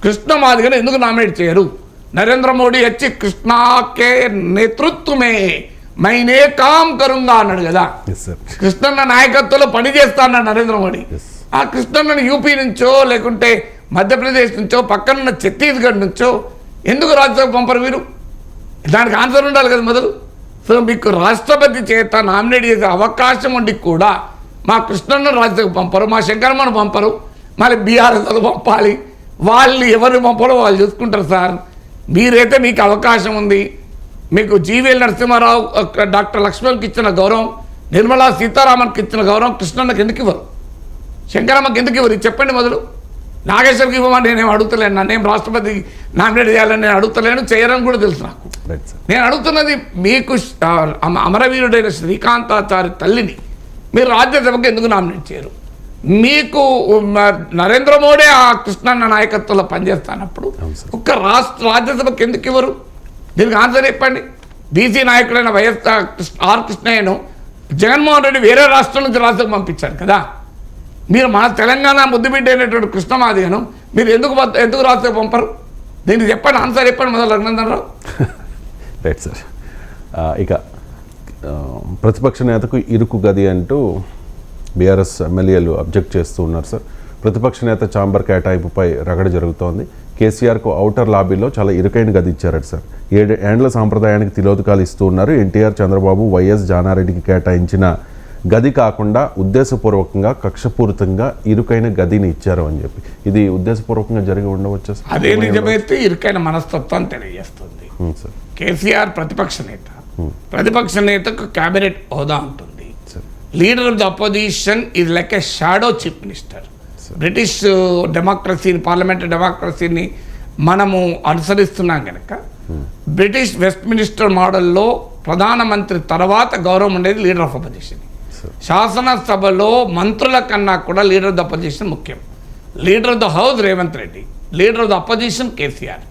కృష్ణ మాదిగని ఎందుకు నామినేట్ చేయరు? నరేంద్ర మోడీ వచ్చి కృష్ణాకే నేతృత్వమే మైనే కామ్ కరుంగా అన్నాడు కదా, కృష్ణన్న నాయకత్వంలో పని చేస్తా అన్నాడు నరేంద్ర మోడీ. ఆ కృష్ణన్నను యూపీ నుంచో లేకుంటే మధ్యప్రదేశ్ నుంచో పక్కనున్న ఛత్తీస్గఢ్ నుంచో ఎందుకు రాజ్యసభ పంపరు మీరు? దానికి ఆన్సర్ ఉండాలి కదా మొదలు. సో మీకు రాష్ట్రపతి చేత నామినేట్ చేసే అవకాశం ఉండి కూడా మా కృష్ణన్న రాజ్యసభకు పంపరు, మా శంకరమ్మను పంపరు, మళ్ళీ బీఆర్ఎస్ పంపాలి. వాళ్ళు ఎవరు పంపరో వాళ్ళు చూసుకుంటారు సార్. మీరైతే మీకు అవకాశం ఉంది, మీకు జీవీఎల్ నరసింహారావు డాక్టర్ లక్ష్మణ్కి ఇచ్చిన గౌరవం, నిర్మలా సీతారామన్కి ఇచ్చిన గౌరవం కృష్ణన్నకి ఎందుకు ఇవ్వరు? శంకరమ్మకి ఎందుకు ఇవ్వరు? చెప్పండి మొదలు. నాగేశ్వర్కి ఇవ్వమని నేనేం అడుగుతలేను, నన్నేం రాష్ట్రపతి నామినేట్ చేయాలని నేను అడుగుతలేను, చేయరని కూడా తెలుసు నాకు. నేను అడుగుతున్నది మీకు అమరవీరుడైన శ్రీకాంతాచారి తల్లిని మీరు రాజ్యసభకు ఎందుకు నామినేట్ చేయరు? మీకు నరేంద్ర మోడీ ఆ కృష్ణన్న నాయకత్వంలో పనిచేస్తున్నప్పుడు ఒక్క రాజ్యసభకు ఎందుకు ఇవ్వరు? దీనికి ఆన్సర్ చెప్పండి. బీసీ నాయకుడైన వైఎస్ఆర్ ఆర్ కృష్ణయ్యను జగన్మోహన్ రెడ్డి వేరే రాష్ట్రం నుంచి రాజ్యసభకు పంపించారు కదా. మీరు మన తెలంగాణ ముద్దుబిడ్డ అయినటువంటి కృష్ణమాదిగను మీరు ఎందుకు రాజ్యసభ పంపరు? దీనికి చెప్పండి, ఆన్సర్ చెప్పండి మొదలు రఘునందన్ రావు. Right sir. ఇక ప్రతిపక్ష నేతకు ఇరుకు గది అంటూ బీఆర్ఎస్ ఎమ్మెల్యేలు అబ్జెక్ట్ చేస్తూ ఉన్నారు సార్. ప్రతిపక్ష నేత ఛాంబర్ కేటాయింపుపై రగడ జరుగుతోంది. కేసీఆర్కు ఔటర్ లాబీలో చాలా ఇరుకైన గది ఇచ్చారట సార్. 7 ఏండ్ల సాంప్రదాయానికి తిలోదకాలు ఇస్తూ ఉన్నారు. ఎన్టీఆర్, చంద్రబాబు, వైఎస్, జానారెడ్డికి కేటాయించిన గది కాకుండా ఉద్దేశపూర్వకంగా కక్షపూరితంగా ఇరుకైన గదిని ఇచ్చారు అని చెప్పి, ఇది ఉద్దేశపూర్వకంగా జరిగి ఉండవచ్చు సార్. అదే నిజమైతే ఇరుకైన మనస్తత్వాన్ని తెలియజేస్తుంది సార్. కేసీఆర్ ప్రతిపక్ష నేత, ప్రతిపక్ష నేతకు క్యాబినెట్ హోదా ఉంటుంది. Leader of the opposition is like a shadow chief minister. British డెమోక్రసీని, పార్లమెంటరీ డెమోక్రసీని మనము అనుసరిస్తున్నాం కనుక బ్రిటిష్ వెస్ట్ మినిస్టర్ మోడల్లో ప్రధానమంత్రి తర్వాత గౌరవం ఉండేది లీడర్ ఆఫ్ అపోజిషన్. శాసనసభలో మంత్రుల కన్నా కూడా లీడర్ ఆఫ్ ద అపోజిషన్ ముఖ్యం. Leader of the house Revanth Reddy, leader of the opposition KCR.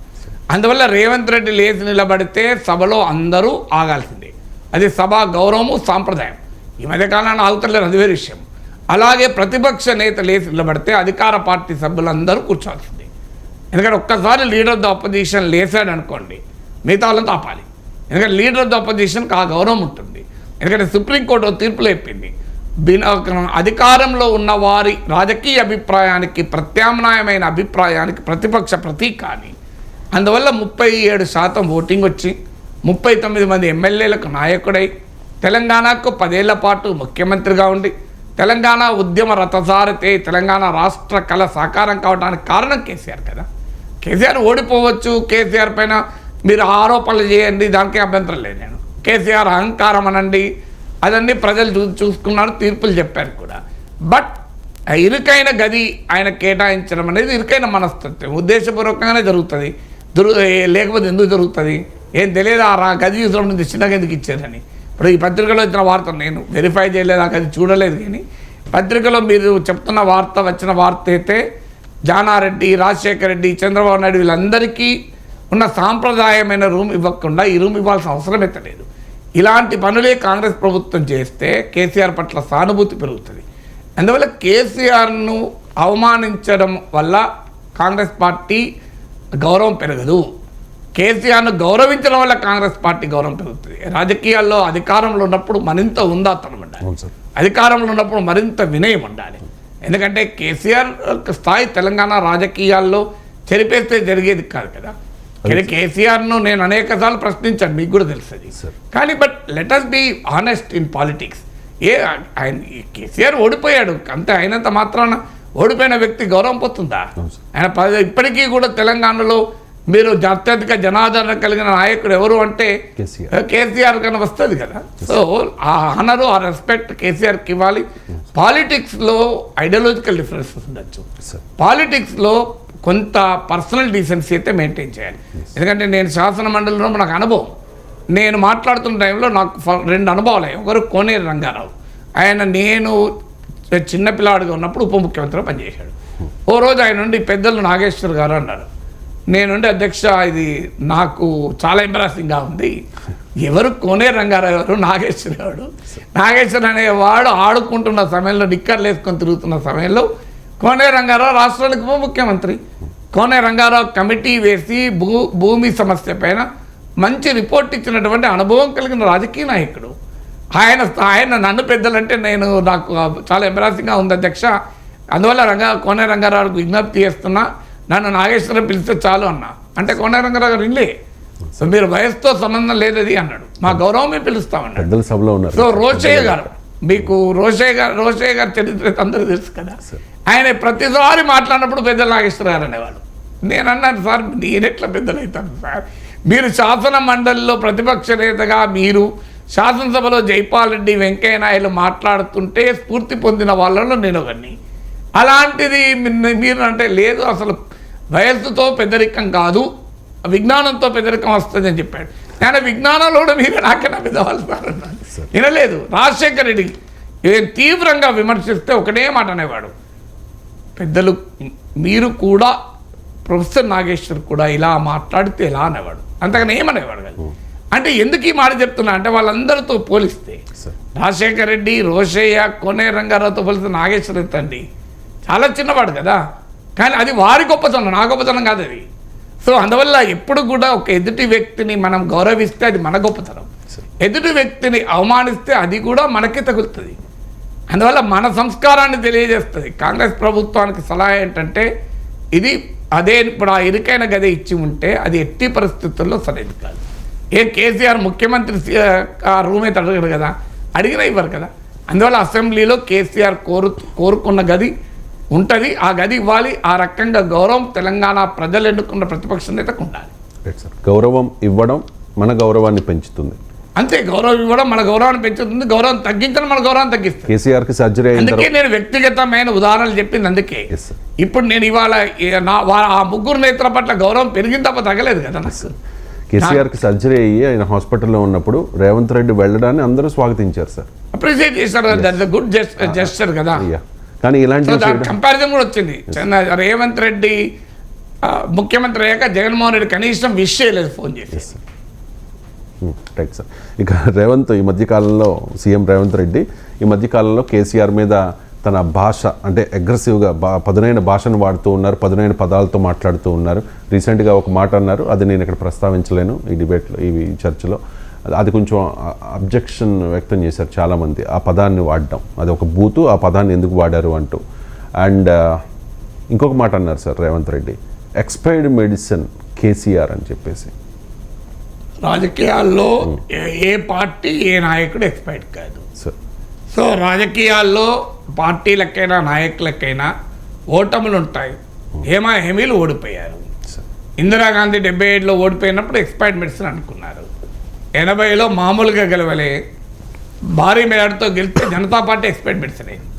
అందువల్ల రేవంత్ రెడ్డి లేచి నిలబడితే సభలో అందరూ ఆగాల్సిందే. అది సభా గౌరవము, సాంప్రదాయం. ఈ మధ్యకాలంలో ఆగుతలేరు, అది వేరే విషయం. అలాగే ప్రతిపక్ష నేత లేచి నిలబడితే అధికార పార్టీ సభ్యులందరూ కూర్చోవాల్సిందే. ఎందుకంటే ఒక్కసారి లీడర్ ఆఫ్ ద అపోజిషన్ లేచాడు అనుకోండి, మిగతా వాళ్ళని ఆపాలి. ఎందుకంటే లీడర్ ఆఫ్ ద అపోజిషన్కి ఆ గౌరవం ఉంటుంది. ఎందుకంటే సుప్రీంకోర్టు తీర్పులు చెప్పింది, అధికారంలో ఉన్న వారి రాజకీయ అభిప్రాయానికి ప్రత్యామ్నాయమైన అభిప్రాయానికి ప్రతిపక్ష ప్రతీక అని. అందువల్ల 37% ఓటింగ్ వచ్చి 39 మంది ఎమ్మెల్యేలకు నాయకుడై తెలంగాణకు 10 ఏళ్ల పాటు ముఖ్యమంత్రిగా ఉండి తెలంగాణ ఉద్యమ రథసారితే తెలంగాణ రాష్ట్ర కళ సాకారం కావడానికి కారణం కేసీఆర్ కదా. కేసీఆర్ ఓడిపోవచ్చు, కేసీఆర్ పైన మీరు ఆరోపణలు చేయండి, దానికే అభ్యంతరం లేదు. నేను కేసీఆర్ అహంకారం అనండి, అదన్నీ ప్రజలు చూసుకున్నారు, తీర్పులు చెప్పారు కూడా. బట్ ఇరుకైన గది ఆయన కేటాయించడం అనేది ఇరుకైన మనస్తత్వం, ఉద్దేశపూర్వకంగానే జరుగుతుంది. లేకపోతే ఎందుకు జరుగుతుంది? ఏం తెలియదు ఆ గది చూసడం చిన్నగా ఎందుకు ఇచ్చారని. ఇప్పుడు ఈ పత్రికలో వచ్చిన వార్త నేను వెరిఫై చేయలేదు, ఆ గది చూడలేదు. కానీ పత్రికలో మీరు చెప్తున్న వార్త, వచ్చిన వార్త అయితే జానారెడ్డి, రాజశేఖర రెడ్డి, చంద్రబాబు నాయుడు వీళ్ళందరికీ ఉన్న సాంప్రదాయమైన రూమ్ ఇవ్వకుండా ఈ రూమ్ ఇవ్వాల్సిన అవసరం అయితే లేదు. ఇలాంటి పనులే కాంగ్రెస్ ప్రభుత్వం చేస్తే కేసీఆర్ పట్ల సానుభూతి పెరుగుతుంది. అందువల్ల కేసీఆర్ను అవమానించడం వల్ల కాంగ్రెస్ పార్టీ గౌరవం పెరగదు. కేసీఆర్ను గౌరవించడం వల్ల కాంగ్రెస్ పార్టీ గౌరవం పెరుగుతుంది. రాజకీయాల్లో అధికారంలో ఉన్నప్పుడు మరింత ఉందాతనం ఉండాలి, అధికారంలో ఉన్నప్పుడు మరింత వినయం ఉండాలి. ఎందుకంటే కేసీఆర్ స్థాయి తెలంగాణ రాజకీయాల్లో చెరిపేస్తే జరిగేది కాదు కదా. కేసీఆర్ను నేను అనేక సార్లు ప్రశ్నించాను, మీకు కూడా తెలుస్తుంది. కానీ but let us be honest in politics. ఆయన కేసీఆర్ ఓడిపోయాడు అంతే, అయినంత మాత్రాన ఓడిపోయిన వ్యక్తి గౌరవం పోతుందా? ఆయన ఇప్పటికీ కూడా తెలంగాణలో మీరు అత్యధిక జనాదరణ కలిగిన నాయకుడు ఎవరు అంటే కేసీఆర్ కన్నా వస్తుంది కదా. సో ఆ ఆనరు, ఆ రెస్పెక్ట్ కేసీఆర్కి ఇవ్వాలి. పాలిటిక్స్లో ఐడియాలజికల్ డిఫరెన్సెస్ ఉండొచ్చు, పాలిటిక్స్లో కొంత పర్సనల్ డీసెన్సీ అయితే మెయింటైన్ చేయాలి. ఎందుకంటే నేను శాసన మండలిలో నాకు అనుభవం, నేను మాట్లాడుతున్న టైంలో నాకు 2 అనుభవాలు. ఒకరు కోనేరు రంగారావు, ఆయన నేను చిన్నపిల్లాడిగా ఉన్నప్పుడు ఉప ముఖ్యమంత్రిగా పనిచేశాడు. ఓ రోజు ఆయన నుండి పెద్దలు నాగేశ్వర్ గారు అన్నారు, నేనుండి అధ్యక్ష ఇది నాకు చాలా ఎంబారసింగ్గా ఉంది, ఎవరు కోనేరు రంగారావు ఎవరు, నాగేశ్వర్ గారు. నాగేశ్వర్ అనేవాడు ఆడుకుంటున్న సమయంలో, నిక్కర్లు వేసుకొని తిరుగుతున్న సమయంలో కోనేరు రంగారావు రాష్ట్రానికి ఉప ముఖ్యమంత్రి. కోనేరు రంగారావు కమిటీ వేసి భూమి సమస్య పైన మంచి రిపోర్ట్ ఇచ్చినటువంటి అనుభవం కలిగిన రాజకీయ నాయకుడు. ఆయన నన్ను పెద్దలంటే నాకు చాలా ఎంబారసింగ్గా ఉంది అధ్యక్ష, అందువల్ల కోనేరు రంగారావుకు విజ్ఞప్తి చేస్తున్నా, నన్ను నాగేశ్వరం పిలిస్తే చాలు అన్నా. అంటే కోనేరు రంగారావు గారు ఇల్లే, సో మీరు వయసుతో సంబంధం లేదది అన్నాడు, మా గౌరవమే పిలుస్తామన్నాడు. సో రోషయ్య గారు, మీకు రోషయ్య గారు చరిత్ర అందరూ తెలుసు కదా. ఆయన ప్రతిసారి మాట్లాడినప్పుడు పెద్దలు నాగేశ్వర గారు అనేవాడు. నేను అన్నాను, సార్ నేనెట్లా పెద్దలు అవుతాను సార్, మీరు శాసన మండలిలో ప్రతిపక్ష నేతగా మీరు శాసనసభలో జైపాల్ రెడ్డి, వెంకయ్య నాయుడు మాట్లాడుతుంటే స్ఫూర్తి పొందిన వాళ్ళలో నేను ఒకరిని. అలాంటిది మీరు అంటే లేదు, అసలు వయస్సుతో పెద్దరికం కాదు, విజ్ఞానంతో పెద్దరికం వస్తుంది అని చెప్పాడు. నేను విజ్ఞానంలో కూడా మీరు నాకన్నా పెద్దవాళ్ళు సార్ అన్నాను. వినలేదు. రాజశేఖర రెడ్డి తీవ్రంగా విమర్శిస్తే ఒకటే మాట అనేవాడు, పెద్దలు మీరు కూడా ప్రొఫెసర్ నాగేశ్వర్ కూడా ఇలా మాట్లాడితే ఎలా అనేవాడు, అంతగానే ఏమనేవాడు కదా. అంటే ఎందుకు ఈ మాట చెప్తున్నా అంటే వాళ్ళందరితో పోలిస్తే రాజశేఖర రెడ్డి, రోషయ్య, కోనేరు రంగారావుతో పోలిస్తే నాగేశ్వర్ ఎత్తండి చాలా చిన్నవాడు కదా. కానీ అది వారి గొప్పతనం, నా గొప్పతనం కాదు అది. సో అందువల్ల ఎప్పుడు కూడా ఒక ఎదుటి వ్యక్తిని మనం గౌరవిస్తే అది మన గొప్పతనం, ఎదుటి వ్యక్తిని అవమానిస్తే అది కూడా మనకే తగులుతుంది. అందువల్ల మన సంస్కారాన్ని తెలియజేస్తుంది. కాంగ్రెస్ ప్రభుత్వానికి సలహా ఏంటంటే ఇది అదే ఇప్పుడు ఆ ఇరుకైన గది ఇచ్చి ఉంటే అది ఎట్టి పరిస్థితుల్లో సరైనది కాదు. కేసీఆర్ ముఖ్యమంత్రి ఆ రూమ్ అయితే అడగడు కదా, అడిగినా ఇవ్వరు కదా. అందువల్ల అసెంబ్లీలో కేసీఆర్ కోరుకున్న గది ఉంటుంది, ఆ గది ఇవ్వాలి. ఆ రకంగా గౌరవం తెలంగాణ ప్రజలు ఎన్నుకున్న ప్రతిపక్ష నేతకు ఉండాలి. గౌరవం ఇవ్వడం మన గౌరవాన్ని పెంచుతుంది, అంతే. గౌరవం ఇవ్వడం మన గౌరవాన్ని పెంచుతుంది, గౌరవం తగ్గించడం మన గౌరవాన్ని తగ్గిస్తుంది. కేసీఆర్కి సర్జరీ అందుకే నేను వ్యక్తిగతమైన ఉదాహరణలు చెప్పింది. అందుకే ఇప్పుడు నేను ఇవాళ ఆ 3 నేతల పట్ల గౌరవం పెరిగింది తప్ప తగ్గలేదు కదా నాకు. కేసీఆర్కి సర్జరీ అయ్యి ఆయన హాస్పిటల్లో ఉన్నప్పుడు రేవంత్ రెడ్డి వెళ్ళడాన్ని అందరూ స్వాగతించారు సార్, అప్రిషియేట్ చేశారు. దట్ ఇస్ గుడ్ జెస్చర్ కదా. కానీ ఇలాంటి కంపారిజన్ కూడా వచ్చింది. రేవంత్ రెడ్డి ముఖ్యమంత్రి అయ్యాక జగన్మోహన్ రెడ్డి కనీసం విష్ చేయలేదు ఫోన్ చేసి. Right sir. ఇక ఈ మధ్యకాలంలో సీఎం రేవంత్ రెడ్డి ఈ మధ్యకాలంలో కేసీఆర్ మీద తన భాష అంటే అగ్రెసివ్గా పదునైన భాషను వాడుతూ ఉన్నారు, పదునైన పదాలతో మాట్లాడుతూ ఉన్నారు. రీసెంట్గా ఒక మాట అన్నారు, అది నేను ఇక్కడ ప్రస్తావించలేను ఈ డిబేట్లో, ఈ చర్చలో. అది కొంచెం అబ్జెక్షన్ వ్యక్తం చేశారు చాలామంది, ఆ పదాన్ని వాడడం, అది ఒక బూతు, ఆ పదాన్ని ఎందుకు వాడారు అంటూ. అండ్ ఇంకొక మాట అన్నారు sir Revanth Reddy, expired medicine KCR అని చెప్పేసి. రాజకీయాల్లో ఏ పార్టీ ఏ నాయకుడు ఎక్స్పైర్డ్ కాదు. సో రాజకీయాల్లో పార్టీలకైనా నాయకులకైనా ఓటములు ఉంటాయి. హేమీలు ఓడిపోయారు. ఇందిరాగాంధీ 77లో ఓడిపోయినప్పుడు ఎక్స్పైర్డ్ మెడిసిన్ అనుకున్నారు. 80లో మామూలుగా గెలవలే, భారీ మేడతో గెలిస్తే జనతా పార్టీ ఎక్స్పైర్డ్ మెడిసిన్ అయింది.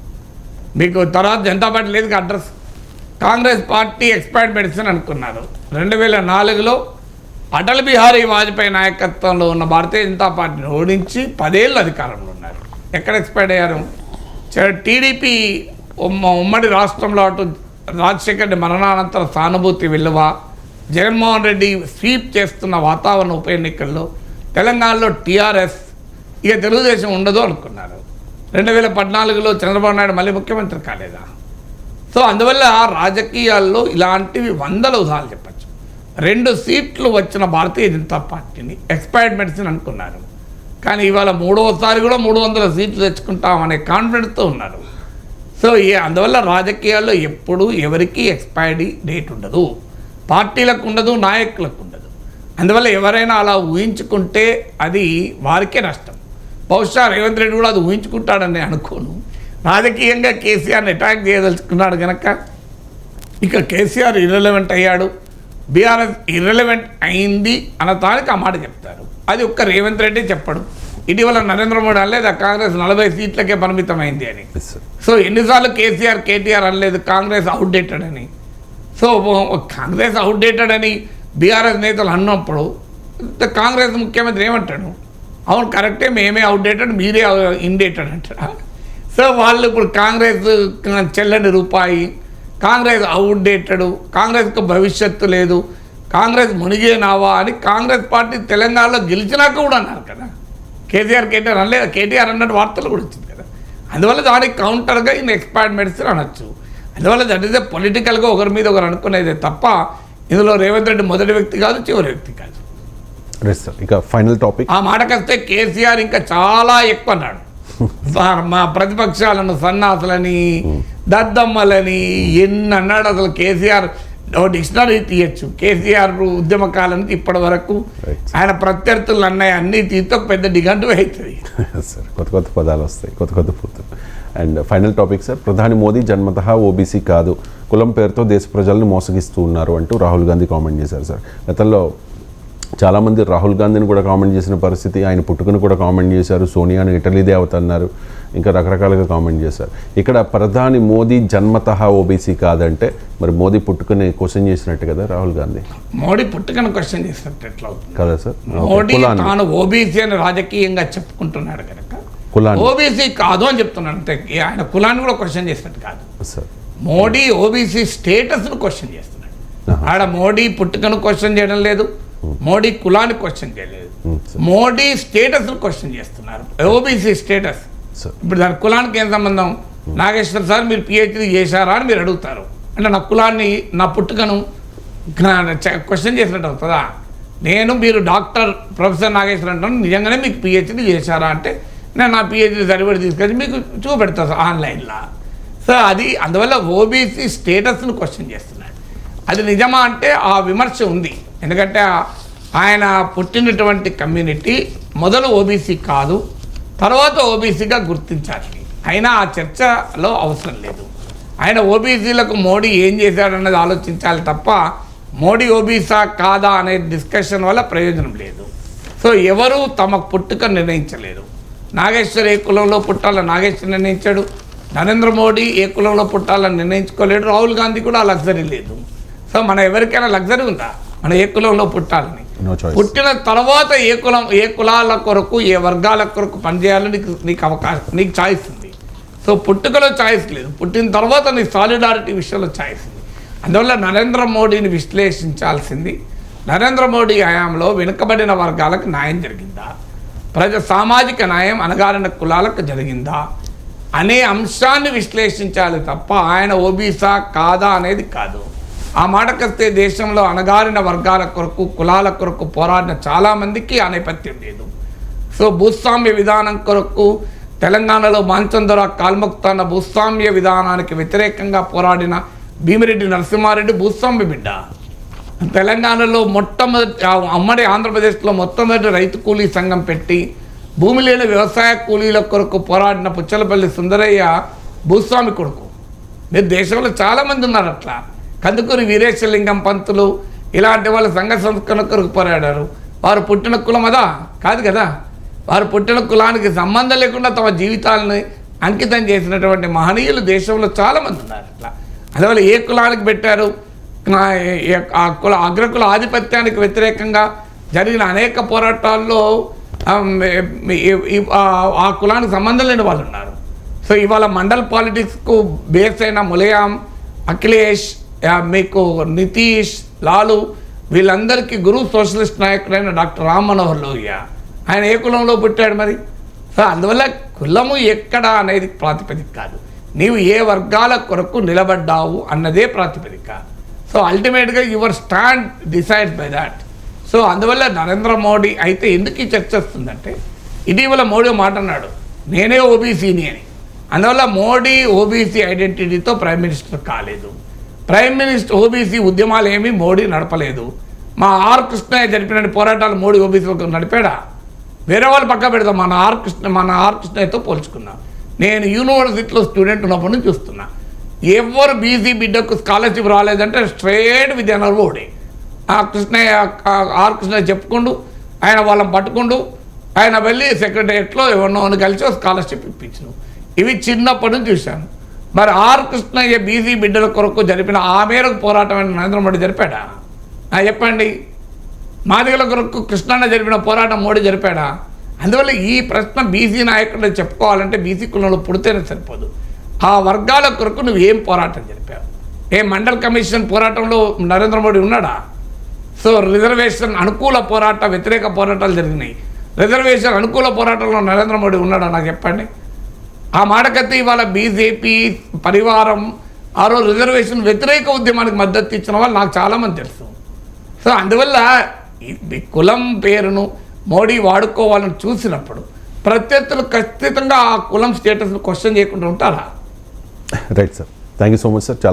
మీకు తర్వాత జనతా పార్టీ లేదు address. Congress party expired medicine అనుకున్నారు. 2004లో అటల్ బిహారీ వాజ్పేయి నాయకత్వంలో ఉన్న భారతీయ జనతా పార్టీని ఓడించి 10 ఏళ్ళు అధికారంలో ఉన్నారు. ఎక్కడ ఎక్స్పైర్డ్ అయ్యారు? టీడీపీ ఉమ్మడి రాష్ట్రంలో అటు రాజశేఖర్ రెడ్డి మరణానంతర సానుభూతి విలువ, జగన్మోహన్ రెడ్డి స్వీప్ చేస్తున్న వాతావరణ ఉప ఎన్నికల్లో తెలంగాణలో టీఆర్ఎస్ ఇక తెలుగుదేశం ఉండదు అనుకున్నారు. 2014లో చంద్రబాబు నాయుడు మళ్ళీ ముఖ్యమంత్రి కాలేదా? సో అందువల్ల రాజకీయాల్లో ఇలాంటివి వందల ఉదాహరణలు చెప్పచ్చు. 2 సీట్లు వచ్చిన భారతీయ జనతా పార్టీని ఎక్స్పైర్డ్ మెడిసిన్ అనుకున్నారు, కానీ ఇవాళ 3వసారి కూడా 300 సీట్లు తెచ్చుకుంటామనే కాన్ఫిడెన్స్తో ఉన్నారు. సో అందువల్ల రాజకీయాల్లో ఎప్పుడు ఎవరికి ఎక్స్పైరీ డేట్ ఉండదు, పార్టీలకు ఉండదు, నాయకులకు ఉండదు. అందువల్ల ఎవరైనా అలా ఊహించుకుంటే అది వారికే నష్టం. బహుశా రేవంత్ రెడ్డి కూడా అది ఊహించుకుంటాడని అనుకోను. రాజకీయంగా కేసీఆర్ని అటాక్ చేయదలుచుకున్నాడు కనుక ఇక కేసీఆర్ ఇర్రెలవెంట్ అయ్యాడు, బీఆర్ఎస్ ఇర్రెలవెంట్ అయింది అన్నదానికి ఆ మాట చెప్తారు. అది ఒక్క రేవంత్ రెడ్డి చెప్పడు. ఇటీవల నరేంద్ర మోడీ అనలేదు కాంగ్రెస్ 40 సీట్లకే పరిమితమైంది అని. సో ఎన్నిసార్లు కేటీఆర్ అనలేదు కాంగ్రెస్ అవుట్డేటెడ్ అని. సో కాంగ్రెస్ అవుట్డేటెడ్ అని బీఆర్ఎస్ నేతలు అన్నప్పుడు కాంగ్రెస్ ముఖ్యమంత్రి ఏమంటాడు? అవును కరెక్టే, మేమే అవుట్డేటెడ్, మీరే ఇన్డేటెడ్ అంటారా? సో వాళ్ళు ఇప్పుడు కాంగ్రెస్ చెల్లని రూపాయి, కాంగ్రెస్ అవుట్డేటెడ్, కాంగ్రెస్కు భవిష్యత్తు లేదు, కాంగ్రెస్ మునిగేనావా అని కాంగ్రెస్ పార్టీ తెలంగాణలో గెలిచినాక కూడా అన్నారు కదా. కేటీఆర్ అనలేదు, కేటీఆర్ అన్నట్టు వార్తలు కూడా వచ్చింది కదా. అందువల్ల దానికి కౌంటర్గా ఈయన ఎక్స్పైర్డ్ మెడిసిన్ అనొచ్చు. అందువల్ల దట్ ఈస్ పొలిటికల్గా ఒకరి మీద ఒకరు అనుకునేదే తప్ప ఇందులో రేవంత్ రెడ్డి మొదటి వ్యక్తి కాదు, చివరి వ్యక్తి కాదు. ఇక ఫైనల్ టాపిక్. ఆ మాటకొస్తే కేసీఆర్ ఇంకా చాలా ఎక్కువ అన్నాడు. మా ప్రతిపక్షాలను సన్నాసులని, దద్దమ్మలని ఎన్ని అన్నాడు. అసలు కేసీఆర్ డిక్షనరీ తీయచ్చు. కేసీఆర్ ఉద్యమకాలం ఇప్పటి వరకు ఆయన ప్రత్యర్థులు అన్నాయి అన్ని తీర్తో పెద్ద డిగంటు అవుతుంది సార్. కొత్త పదాలు వస్తాయి, కొత్త పూర్తులు. అండ్ ఫైనల్ టాపిక్ సార్, ప్రధాని మోదీ జన్మతః ఓబీసీ కాదు, కులం పేరుతో దేశ ప్రజలను మోసగిస్తూ ఉన్నారు అంటూ రాహుల్ గాంధీ కామెంట్ చేశారు సార్. గతంలో చాలామంది రాహుల్ గాంధీని కూడా కామెంట్ చేసిన పరిస్థితి, ఆయన పుట్టుకను కూడా కామెంట్ చేశారు, సోనియాను ఇటలీ దేవత అన్నారు, ఇంకా రకరకాలుగా కామెంట్ చేశారు. ఇక్కడ ప్రధాని మోదీ జన్మతః ఓబీసీ కాదంటే మరి మోదీ పుట్టుకని క్వశ్చన్ చేసినట్టు కదా రాహుల్ గాంధీ. మోడీ పుట్టుకను క్వశ్చన్ చేసినట్టు ఎట్లా అవుతుంది కదా సార్? మోడీ తాను ఓబీసీ అని రాజకీయంగా చెప్పుకుంటున్నాడు కనుక కులాన్ని ఓబీసీ కాదు అని చెప్తున్నాడు అంతే. ఆయన కులాన్ని కూడా క్వశ్చన్ చేసినట్టు కాదు సార్. మోడీ ఓబీసీ స్టేటస్ను క్వశ్చన్ చేస్తున్నాడు. ఆడ మోడీ పుట్టుకను క్వశ్చన్ చేయడం లేదు, మోడీ కులాన్ని క్వశ్చన్ చేయలేదు, మోడీ స్టేటస్ను క్వశ్చన్ చేస్తున్నారు. ఓబీసీ స్టేటస్ ఇప్పుడు దాని కులానికి ఏం సంబంధం? నాగేశ్వర్ సార్ మీరు పిహెచ్డీ చేశారా అని మీరు అడుగుతారు అంటే నా కులాన్ని, నా పుట్టుకను క్వశ్చన్ చేసినట్టు అవుతుందా? మీరు డాక్టర్ ప్రొఫెసర్ నాగేశ్వర్ అంటాను, నిజంగానే మీకు పిహెచ్డీ చేశారా అంటే నేను నా పిహెచ్డీ సర్టిఫికేట్ తీసుకొచ్చి మీకు చూపెడతాను ఆన్లైన్లో. సో అది అందువల్ల ఓబీసీ స్టేటస్ను క్వశ్చన్ చేస్తున్నాడు. అది నిజమా అంటే ఆ విమర్శ ఉంది. ఎందుకంటే ఆయన పుట్టినటువంటి కమ్యూనిటీ మొదలు ఓబీసీ కాదు, తర్వాత ఓబీసీగా గుర్తించాలి. అయినా ఆ చర్చలో అవసరం లేదు. ఆయన ఓబీసీలకు మోడీ ఏం చేశాడన్నది ఆలోచించాలి తప్ప మోడీ ఓబీసా కాదా అనే డిస్కషన్ వల్ల ప్రయోజనం లేదు. సో ఎవరు తమ పుట్టుక నిర్ణయించలేరు. నాగేశ్వర్ ఏ కులంలో పుట్టాలని నాగేశ్వర్ నిర్ణయించాడు, నరేంద్ర మోడీ ఏ కులంలో పుట్టాలని నిర్ణయించుకోలేడు, రాహుల్ గాంధీ కూడా ఆ లగ్జరీ లేదు. సో మన ఎవరికైనా లగ్జరీ ఉందా మన ఏ కులంలో పుట్టాలని? పుట్టిన తర్వాత ఏ కులాల కొరకు ఏ వర్గాల కొరకు పనిచేయాలని నీకు అవకాశం, నీకు ఛాయిస్ ఉంది. సో పుట్టుకలో ఛాయిస్ లేదు, పుట్టిన తర్వాత నీ సాలిడారిటీ విషయంలో ఛాయిస్ ఉంది. అందువల్ల నరేంద్ర మోడీని విశ్లేషించాల్సింది నరేంద్ర మోడీ హయాంలో వెనుకబడిన వర్గాలకు న్యాయం జరిగిందా, సామాజిక న్యాయం అణగారిన కులాలకు జరిగిందా అనే అంశాన్ని విశ్లేషించాలి తప్ప ఆయన ఓబీసా కాదా అనేది కాదు. ఆ మాటకొస్తే దేశంలో అణగారిన వర్గాల కొరకు కులాల కొరకు పోరాడిన చాలామందికి ఆ నేపథ్యం లేదు. సో భూస్వామ్య విధానం కొరకు తెలంగాణలో మాంచందొర కాల్ముక్తాన్న భూస్వామ్య విధానానికి వ్యతిరేకంగా పోరాడిన భీమిరెడ్డి నరసింహారెడ్డి భూస్వామ్య బిడ్డ. తెలంగాణలో మొట్టమొదటి అమ్మడి ఆంధ్రప్రదేశ్లో మొట్టమొదటి రైతు కూలీ సంఘం పెట్టి భూమి లేని వ్యవసాయ కూలీల కొరకు పోరాడిన పుచ్చలపల్లి సుందరయ్య భూస్వామి కొడుకు. మీరు దేశంలో చాలామంది ఉన్నారు అట్లా. కందుకూరి వీరేశలింగం పంతులు ఇలాంటి వాళ్ళు సంఘ సంస్కరణ కొరకు పోరాడారు. వారు పుట్టిన కులం అదా? కాదు కదా. వారు పుట్టిన కులానికి సంబంధం లేకుండా తమ జీవితాలని అంకితం చేసినటువంటి మహనీయులు దేశంలో చాలామంది ఉన్నారు అట్లా. అందువల్ల ఏ కులానికి పెట్టారు? ఆ అగ్రకుల ఆధిపత్యానికి వ్యతిరేకంగా జరిగిన అనేక పోరాటాల్లో ఆ కులానికి సంబంధం లేని వాళ్ళు ఉన్నారు. సో ఇవాళ మండల్ పాలిటిక్స్కు బేస్ అయిన ములయాం, అఖిలేష్, మీకు నితీష్, లాలు వీళ్ళందరికీ గురువు సోషలిస్ట్ నాయకుడైన డాక్టర్ రామ్ మనోహర్ లోహియా ఆయన ఏ కులంలో పుట్టాడు మరి? సో అందువల్ల కులము ఎక్కడ అనేది ప్రాతిపదిక కాదు, నీవు ఏ వర్గాల కొరకు నిలబడ్డావు అన్నదే ప్రాతిపదిక. సో అల్టిమేట్గా your stand decide by that. So అందువల్ల నరేంద్ర మోడీ అయితే ఎందుకు ఈ చర్చ వస్తుందంటే, ఇటీవల మోడీ మాట అన్నాడు నేనే ఓబీసీని అని. అందువల్ల మోడీ ఓబీసీ ఐడెంటిటీతో ప్రైమ్ మినిస్టర్ కాలేదు. ప్రైమ్ మినిస్టర్ ఓబీసీ ఉద్యమాలు ఏమీ మోడీ నడపలేదు. మా ఆర్ కృష్ణయ్య జరిపిన పోరాటాలు మోడీ ఓబీసీ నడిపాడా? వేరే వాళ్ళు పక్క పెడతాం. మన ఆర్ కృష్ణయ్యతో పోల్చుకున్నా. నేను యూనివర్సిటీలో స్టూడెంట్ ఉన్నప్పటి నుంచి చూస్తున్నా, ఎవరు బీసీ బిడ్డకు స్కాలర్షిప్ రాలేదంటే straight with honour Modi. R Krishnaiah చెప్పుకుంటూ ఆయన వాళ్ళని పట్టుకుంటూ ఆయన వెళ్ళి సెక్రటరియట్లో ఎవరినో కలిసి స్కాలర్షిప్ ఇప్పించను. ఇవి చిన్నప్పటి నుంచి చూశాను. మరి ఆర్ కృష్ణయ్య బీసీ బిడ్డల కొరకు జరిపిన ఆ మేరకు పోరాటమైన నరేంద్ర మోడీ జరిపాడా? చెప్పండి. మాదిగల కొరకు కృష్ణన్న జరిపిన పోరాటం మోడీ జరిపాడా? అందువల్ల ఈ ప్రశ్న బీసీ నాయకుడు చెప్పుకోవాలంటే బీసీ కులంలో పుడితేనే సరిపోదు. ఆ వర్గాల కొరకు నువ్వు ఏం పోరాటం జరిపావు? మండల్ కమిషన్ పోరాటంలో నరేంద్ర మోడీ ఉన్నాడా? సో రిజర్వేషన్ అనుకూల వ్యతిరేక పోరాటాలు జరిగినాయి. రిజర్వేషన్ అనుకూల పోరాటంలో నరేంద్ర మోడీ ఉన్నాడా? నాకు చెప్పండి. ఆ మాటకత్తి ఇవాళ బీజేపీ పరివారం ఆ రోజు రిజర్వేషన్ వ్యతిరేక ఉద్యమానికి మద్దతు ఇచ్చిన వాళ్ళు నాకు చాలామంది తెలుసు. సో అందువల్ల ఈ కులం పేరును మోడీ వాడుకోవాలని చూసినప్పుడు ప్రత్యర్థులు ఖచ్చితంగా ఆ కులం స్టేటస్ను క్వశ్చన్ చేయకుండా ఉంటారా? Right sir, thank you so much sir. చాలా